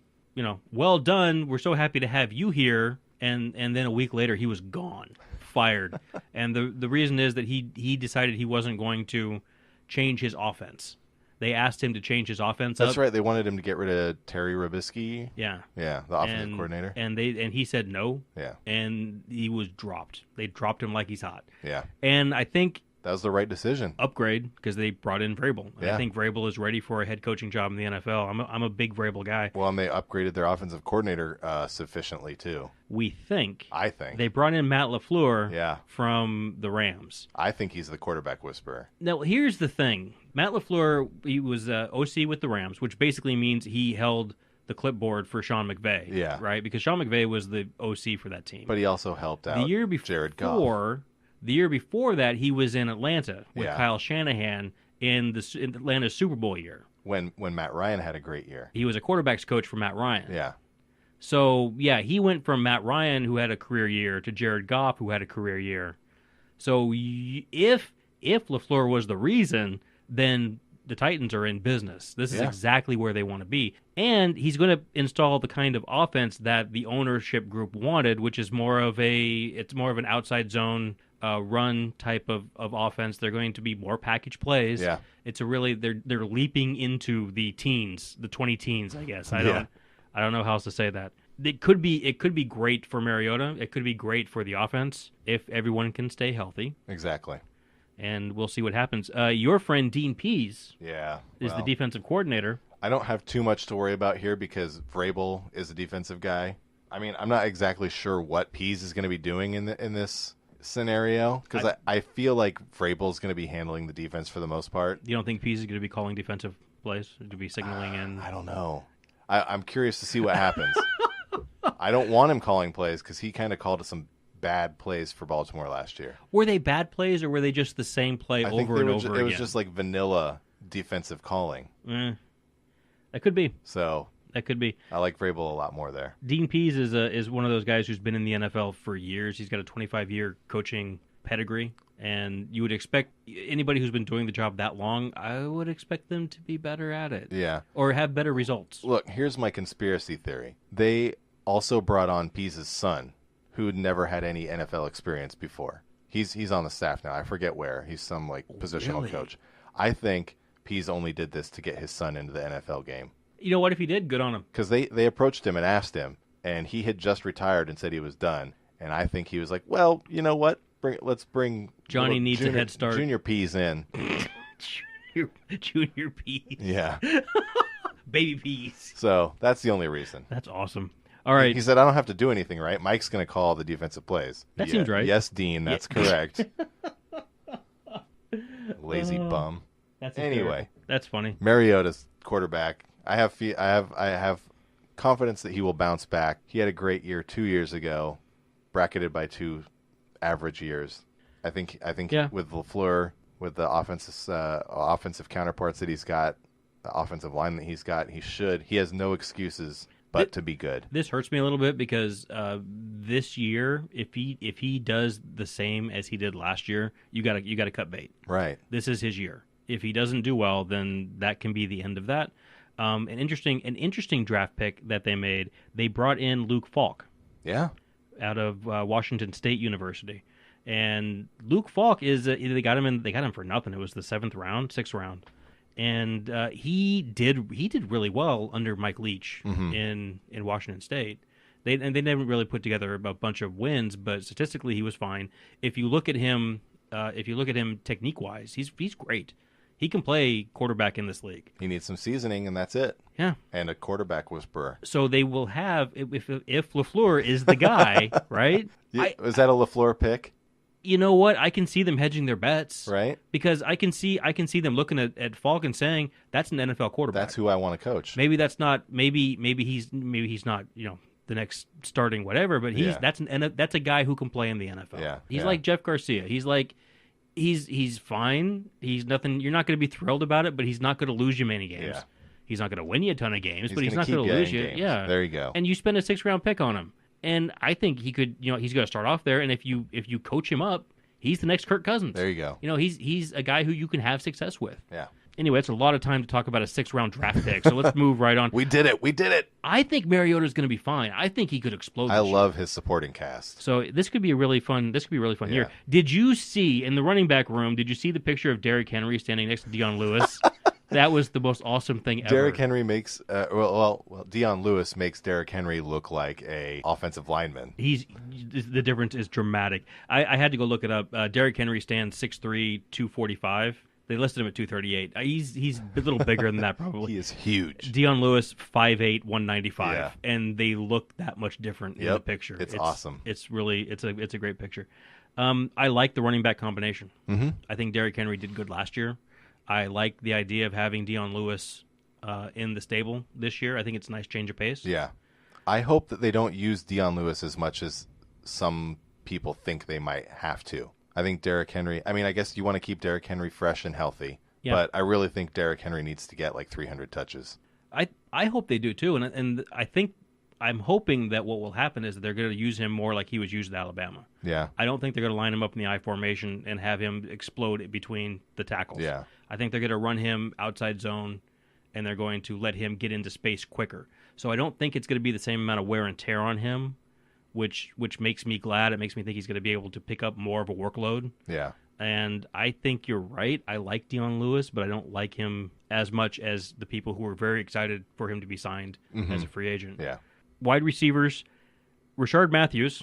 well done. We're so happy to have you here. And then a week later, he was gone, fired. And the reason is that he decided he wasn't going to change his offense. They asked him to change his offense That's right. They wanted him to get rid of Terry Robisky. Yeah. Yeah, the offensive coordinator. And he said no. Yeah. And he was dropped. They dropped him like he's hot. Yeah. And I think that was the right decision. Upgrade because they brought in Vrabel. Yeah. I think Vrabel is ready for a head coaching job in the NFL. I'm a big Vrabel guy. Well, and they upgraded their offensive coordinator sufficiently too. I think they brought in Matt LaFleur from the Rams. I think he's the quarterback whisperer. Now, here's the thing. Matt LaFleur, he was OC with the Rams, which basically means he held the clipboard for Sean McVay. Yeah. Right? Because Sean McVay was the OC for that team. But he also helped out Jared Goff. The year before that, he was in Atlanta with Yeah. Kyle Shanahan in Atlanta's Super Bowl year. When Matt Ryan had a great year. He was a quarterback's coach for Matt Ryan. Yeah. So, yeah, he went from Matt Ryan, who had a career year, to Jared Goff, who had a career year. So if LaFleur was the reason, then the Titans are in business. This is exactly where they want to be. And he's going to install the kind of offense that the ownership group wanted, which is more of an outside zone run type of offense. They're going to be more package plays. Yeah. It's they're leaping into the teens, the 20 teens, I guess. I don't know how else to say that. It could be great for Mariota. It could be great for the offense if everyone can stay healthy. Exactly. And we'll see what happens. Your friend Dean Pease is the defensive coordinator. I don't have too much to worry about here because Vrabel is a defensive guy. I mean, I'm not exactly sure what Pease is going to be doing in this scenario because I feel like Vrabel is going to be handling the defense for the most part. You don't think Pease is going to be calling defensive plays to be signaling in? I don't know. I'm curious to see what happens. I don't want him calling plays because he kind of called some bad plays for Baltimore last year. Were they bad plays, or were they just the same play I think over and over again? It was just like vanilla defensive calling. That could be. So that could be. I like Vrabel a lot more there. Dean Pease is one of those guys who's been in the NFL for years. He's got a 25-year coaching pedigree, and you would expect anybody who's been doing the job that long, I would expect them to be better at it. Yeah. Or have better results. Look, here's my conspiracy theory. They also brought on Pease's son, who never had any NFL experience before. He's on the staff now. I forget where. He's some positional coach. I think Pease only did this to get his son into the NFL game. You know what? If he did, good on him. Because they approached him and asked him, and he had just retired and said he was done. And I think he was like, well, you know what? Let's bring Johnny needs a head start. Junior Pease in. Junior Pease. Yeah. Baby Pease. So that's the only reason. That's awesome. All right. He said, I don't have to do anything, right? Mike's going to call the defensive plays. That seems right. Yes, Dean, that's correct. Lazy bum. Anyway, that's funny. Mariota's quarterback. I have confidence that he will bounce back. He had a great year 2 years ago, bracketed by 2 average years. I think with LaFleur, with the offensive counterparts that he's got, the offensive line that he's got, he has no excuses but to be good. This hurts me a little bit because this year, if he does the same as he did last year, you gotta cut bait. Right. This is his year. If he doesn't do well, then that can be the end of that. An interesting draft pick that they made. They brought in Luke Falk. Yeah. Out of Washington State University, and Luke Falk is they got him for nothing. It was the 6th round, and he did really well under Mike Leach in Washington State. They never really put together a bunch of wins, but statistically he was fine. If you look at him technique wise, he's great. He can play quarterback in this league. He needs some seasoning, and that's it. Yeah. And a quarterback whisperer. So they will have, if LaFleur is the guy, right? Is that a LaFleur pick? You know what? I can see them hedging their bets. Right. Because I can see them looking at Falk and saying, that's an NFL quarterback. That's who I want to coach. Maybe that's not, maybe he's not, the next starting whatever, but that's a guy who can play in the NFL. Yeah. He's like Jeff Garcia. He's fine. He's nothing. You're not going to be thrilled about it, but he's not going to lose you many games. Yeah. He's not going to win you a ton of games, but he's not going to lose you. Games. Yeah, there you go. And you spend a 6th-round pick on him, and I think he could. He's going to start off there, and if you coach him up, he's the next Kirk Cousins. There you go. He's a guy who you can have success with. Yeah. Anyway, it's a lot of time to talk about a 6th-round draft pick, so let's move right on. We did it. I think Mariota's going to be fine. I think he could explode. I love his supporting cast. So this could be a really fun year. Did you see in the running back room? Did you see the picture of Derrick Henry standing next to Dion Lewis? That was the most awesome thing ever. Derrick Henry makes Dion Lewis makes Derrick Henry look like a offensive lineman. The difference is dramatic. I had to go look it up. Derrick Henry stands 6'3", 245. They listed him at 238. He's a little bigger than that probably. He is huge. Dion Lewis 5'8", 195, and they look that much different in the picture. It's awesome. It's a great picture. I like the running back combination. Mm-hmm. I think Derrick Henry did good last year. I like the idea of having Dion Lewis in the stable this year. I think it's a nice change of pace. Yeah. I hope that they don't use Dion Lewis as much as some people think they might have to. I think Derrick Henry, I guess you want to keep Derrick Henry fresh and healthy, but I really think Derrick Henry needs to get like 300 touches. I hope they do too, and I'm hoping that what will happen is that they're going to use him more like he was used at Alabama. Yeah. I don't think they're going to line him up in the I formation and have him explode between the tackles. Yeah. I think they're going to run him outside zone, and they're going to let him get into space quicker. So I don't think it's going to be the same amount of wear and tear on him, which makes me glad. It makes me think he's going to be able to pick up more of a workload. Yeah. And I think you're right. I like Dion Lewis, but I don't like him as much as the people who were very excited for him to be signed as a free agent. Yeah. Wide receivers, Rashard Matthews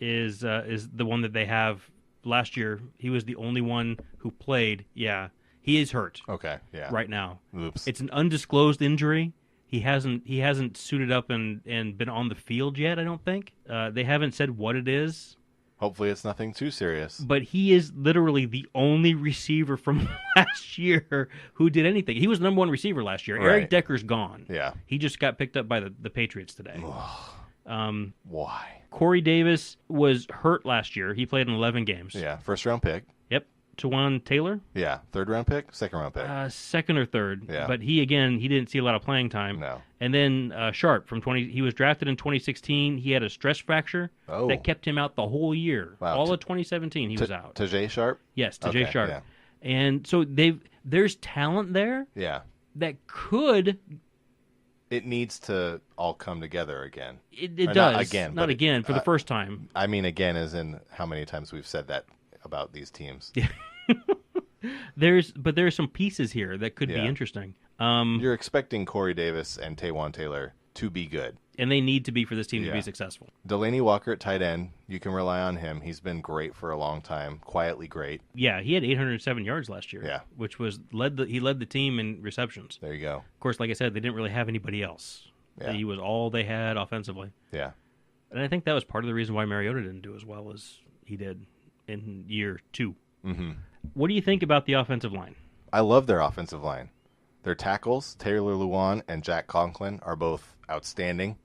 is the one that they have. Last year, he was the only one who played. Yeah, he is hurt. Okay. Yeah. Right now. Oops. It's an undisclosed injury. He hasn't suited up and been on the field yet, I don't think. They haven't said what it is. Hopefully it's nothing too serious. But he is literally the only receiver from last year who did anything. He was the number one receiver last year. Right. Eric Decker's gone. Yeah. He just got picked up by the Patriots today. Why? Corey Davis was hurt last year. He played in 11 games. Yeah, first-round pick. Yep. Tawan Taylor? Yeah, third-round pick, second-round pick. Second or third. Yeah. But he didn't see a lot of playing time. No. And then Sharp he was drafted in 2016. He had a stress fracture that kept him out the whole year. Wow. All of 2017 he was out. Tajay Sharp? Yes, Tajay Sharp. Yeah. And so there's talent there Yeah. that could... It needs to all come together again. It Or does. Not again. Not but again, for the first time. I mean, again, as in how many times we've said that about these teams. Yeah. There's some pieces here that could be interesting. You're expecting Corey Davis and Tawan Taylor to be good. And they need to be for this team to be successful. Delaney Walker at tight end, you can rely on him. He's been great for a long time, quietly great. Yeah, he had 807 yards last year. Yeah. Which was he led the team in receptions. There you go. Of course, like I said, they didn't really have anybody else. Yeah. He was all they had offensively. Yeah. And I think that was part of the reason why Mariota didn't do as well as he did in year 2. Mm-hmm. What do you think about the offensive line? I love their offensive line. Their tackles, Taylor Lewan and Jack Conklin, are both outstanding.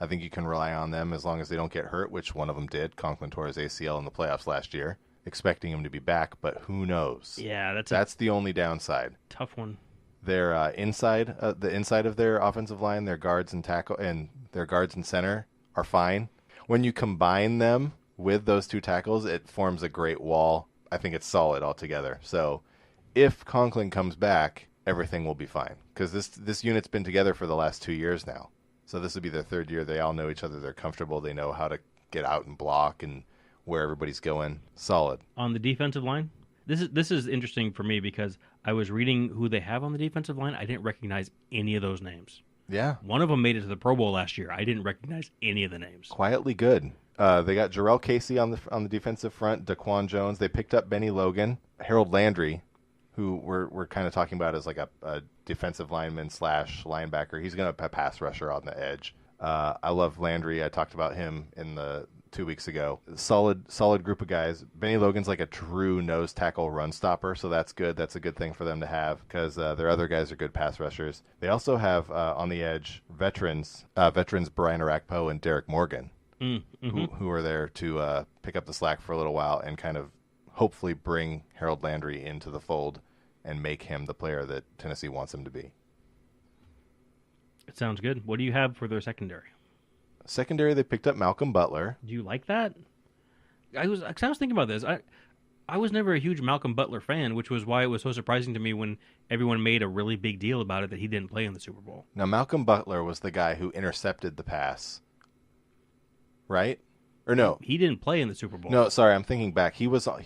I think you can rely on them as long as they don't get hurt, which one of them did. Conklin tore his ACL in the playoffs last year, expecting him to be back, but who knows? Yeah, that's the only downside. Tough one. Their the inside of their offensive line, their guards and tackle and their guards and center are fine. When you combine them with those two tackles, it forms a great wall. I think it's solid altogether. So if Conklin comes back, everything will be fine because this unit's been together for the last 2 years now. So this will be their third year. They all know each other. They're comfortable. They know how to get out and block and where everybody's going. Solid. On the defensive line, this is interesting for me because I was reading who they have on the defensive line. I didn't recognize any of those names. Yeah. One of them made it to the Pro Bowl last year. I didn't recognize any of the names. Quietly good. They got Jarrell Casey on the defensive front, Daquan Jones. They picked up Benny Logan, Harold Landry, who we're kind of talking about as like a defensive lineman / linebacker. He's going to pass rusher on the edge. I love Landry. I talked about him in the 2 weeks ago. Solid group of guys. Benny Logan's like a true nose tackle run stopper, so that's good. That's a good thing for them to have because their other guys are good pass rushers. They also have on the edge veterans Brian Arakpo and Derek Morgan, who are there to pick up the slack for a little while and kind of hopefully bring Harold Landry into the fold and make him the player that Tennessee wants him to be. It sounds good. What do you have for their secondary? Secondary, they picked up Malcolm Butler. Do you like that? I was thinking about this. I was never a huge Malcolm Butler fan, which was why it was so surprising to me when everyone made a really big deal about it that he didn't play in the Super Bowl. Now, Malcolm Butler was the guy who intercepted the pass, right? Or no? He didn't play in the Super Bowl. No, sorry, I'm thinking back. He was on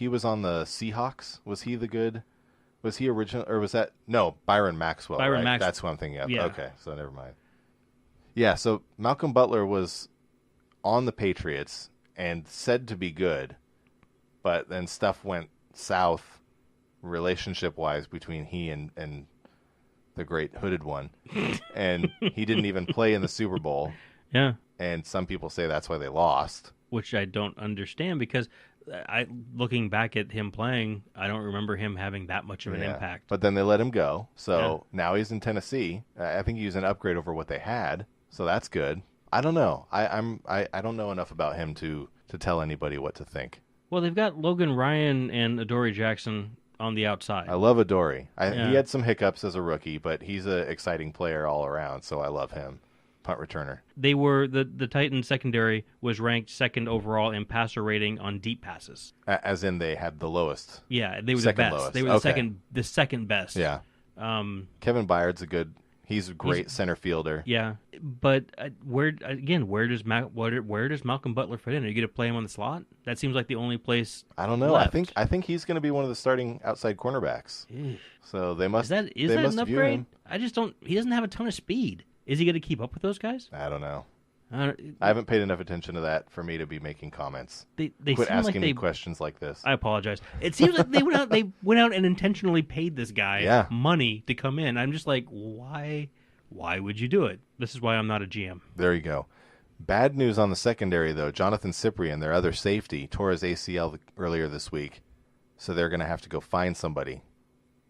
the Seahawks. Was he the good? Was he original, or was that Byron Maxwell? Byron right? That's what I'm thinking of. Yeah. Okay, so never mind. Yeah, so Malcolm Butler was on the Patriots and said to be good, but then stuff went south relationship-wise between he and the great hooded one, and he didn't even play in the Super Bowl. Yeah. And some people say that's why they lost. Which I don't understand because looking back at him playing, I don't remember him having that much of an impact. But then they let him go, so now he's in Tennessee. I think he's an upgrade over what they had, so that's good. I don't know. I don't know enough about him to tell anybody what to think. Well, they've got Logan Ryan and Adoree Jackson on the outside. I love Adoree. He had some hiccups as a rookie, but he's an exciting player all around, so I love him. Punt returner. They were the Titans secondary was ranked second overall in passer rating on deep passes. As in they had the lowest. Yeah, they were second the best. Lowest. They were the second best. Yeah. Kevin Byard's he's a great center fielder. Yeah, but where does Malcolm Butler fit in? Are you going to play him on the slot? That seems like the only place. I don't know. Left. I think he's going to be one of the starting outside cornerbacks. So they must. Is that an upgrade? I just don't. He doesn't have a ton of speed. Is he going to keep up with those guys? I don't know. I haven't paid enough attention to that for me to be making comments. They quit seem asking like me questions like this. I apologize. It seems like they went out and intentionally paid this guy money to come in. I'm just like, why? Why would you do it? This is why I'm not a GM. There you go. Bad news on the secondary, though. Jonathan Cyprien, their other safety, tore his ACL earlier this week, so they're going to have to go find somebody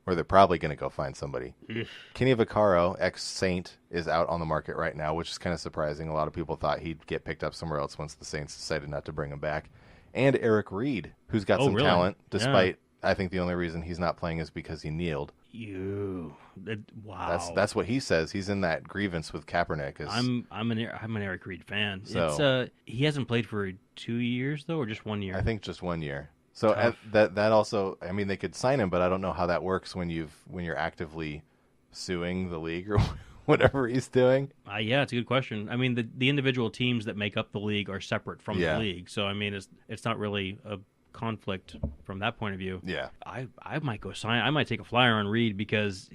or they're probably going to go find somebody. Ugh. Kenny Vaccaro, ex-Saint, is out on the market right now, which is kind of surprising. A lot of people thought he'd get picked up somewhere else once the Saints decided not to bring him back. And Eric Reed, who's got some really? talent, despite I think the only reason he's not playing is because he kneeled. Wow. That's what he says. He's in that grievance with Kaepernick. I'm an Eric Reed fan. So, he hasn't played for 2 years though, or just 1 year. I think just 1 year. So that also, I mean, they could sign him, but I don't know how that works when you're actively suing the league or whatever he's doing. Yeah, it's a good question. I mean, the individual teams that make up the league are separate from the league, so I mean, it's not really a conflict from that point of view. Yeah, I might go sign. I might take a flyer on Reed because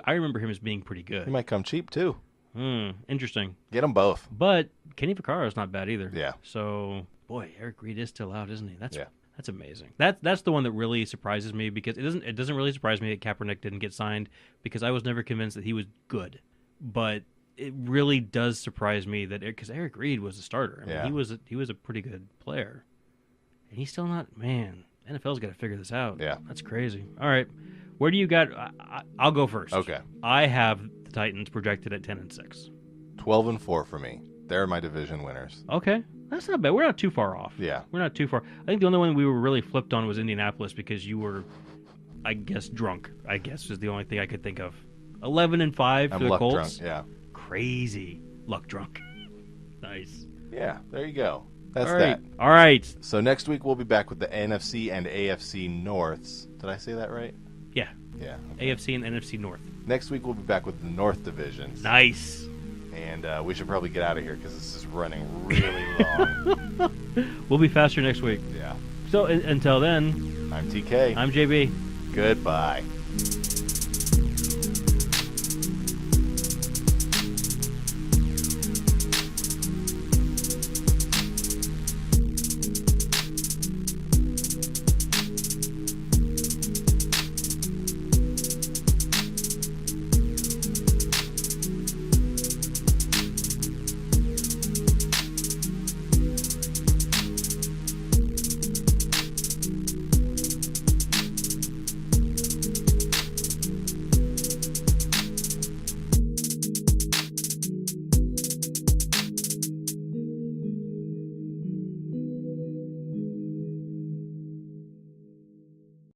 I remember him as being pretty good. He might come cheap too. Interesting. Get them both. But Kenny Vaccaro is not bad either. Yeah. So boy, Eric Reed is still out, isn't he? That's amazing. That's the one that really surprises me because it doesn't really surprise me that Kaepernick didn't get signed because I was never convinced that he was good. But it really does surprise me that because Eric Reed was a starter. I mean, he was a pretty good player, and he's still not. Man, NFL's got to figure this out. Yeah, that's crazy. All right, where do you got? I'll go first. Okay, I have the Titans projected at 10-6, 12-4 for me. They're my division winners. Okay, that's not bad. We're not too far off. Yeah, we're not too far. I think the only one we were really flipped on was Indianapolis because you were, I guess, drunk. I guess is the only thing I could think of. 11-5 for the Colts. Drunk, yeah. Crazy luck drunk. Nice. Yeah, there you go. That's All right. that. All right. So next week we'll be back with the NFC and AFC Norths. Did I say that right? Yeah. Yeah. Okay. AFC and NFC North. Next week we'll be back with the North divisions. Nice. And we should probably get out of here because this is running really long. We'll be faster next week. Yeah. So until then, I'm TK. I'm JB. Goodbye.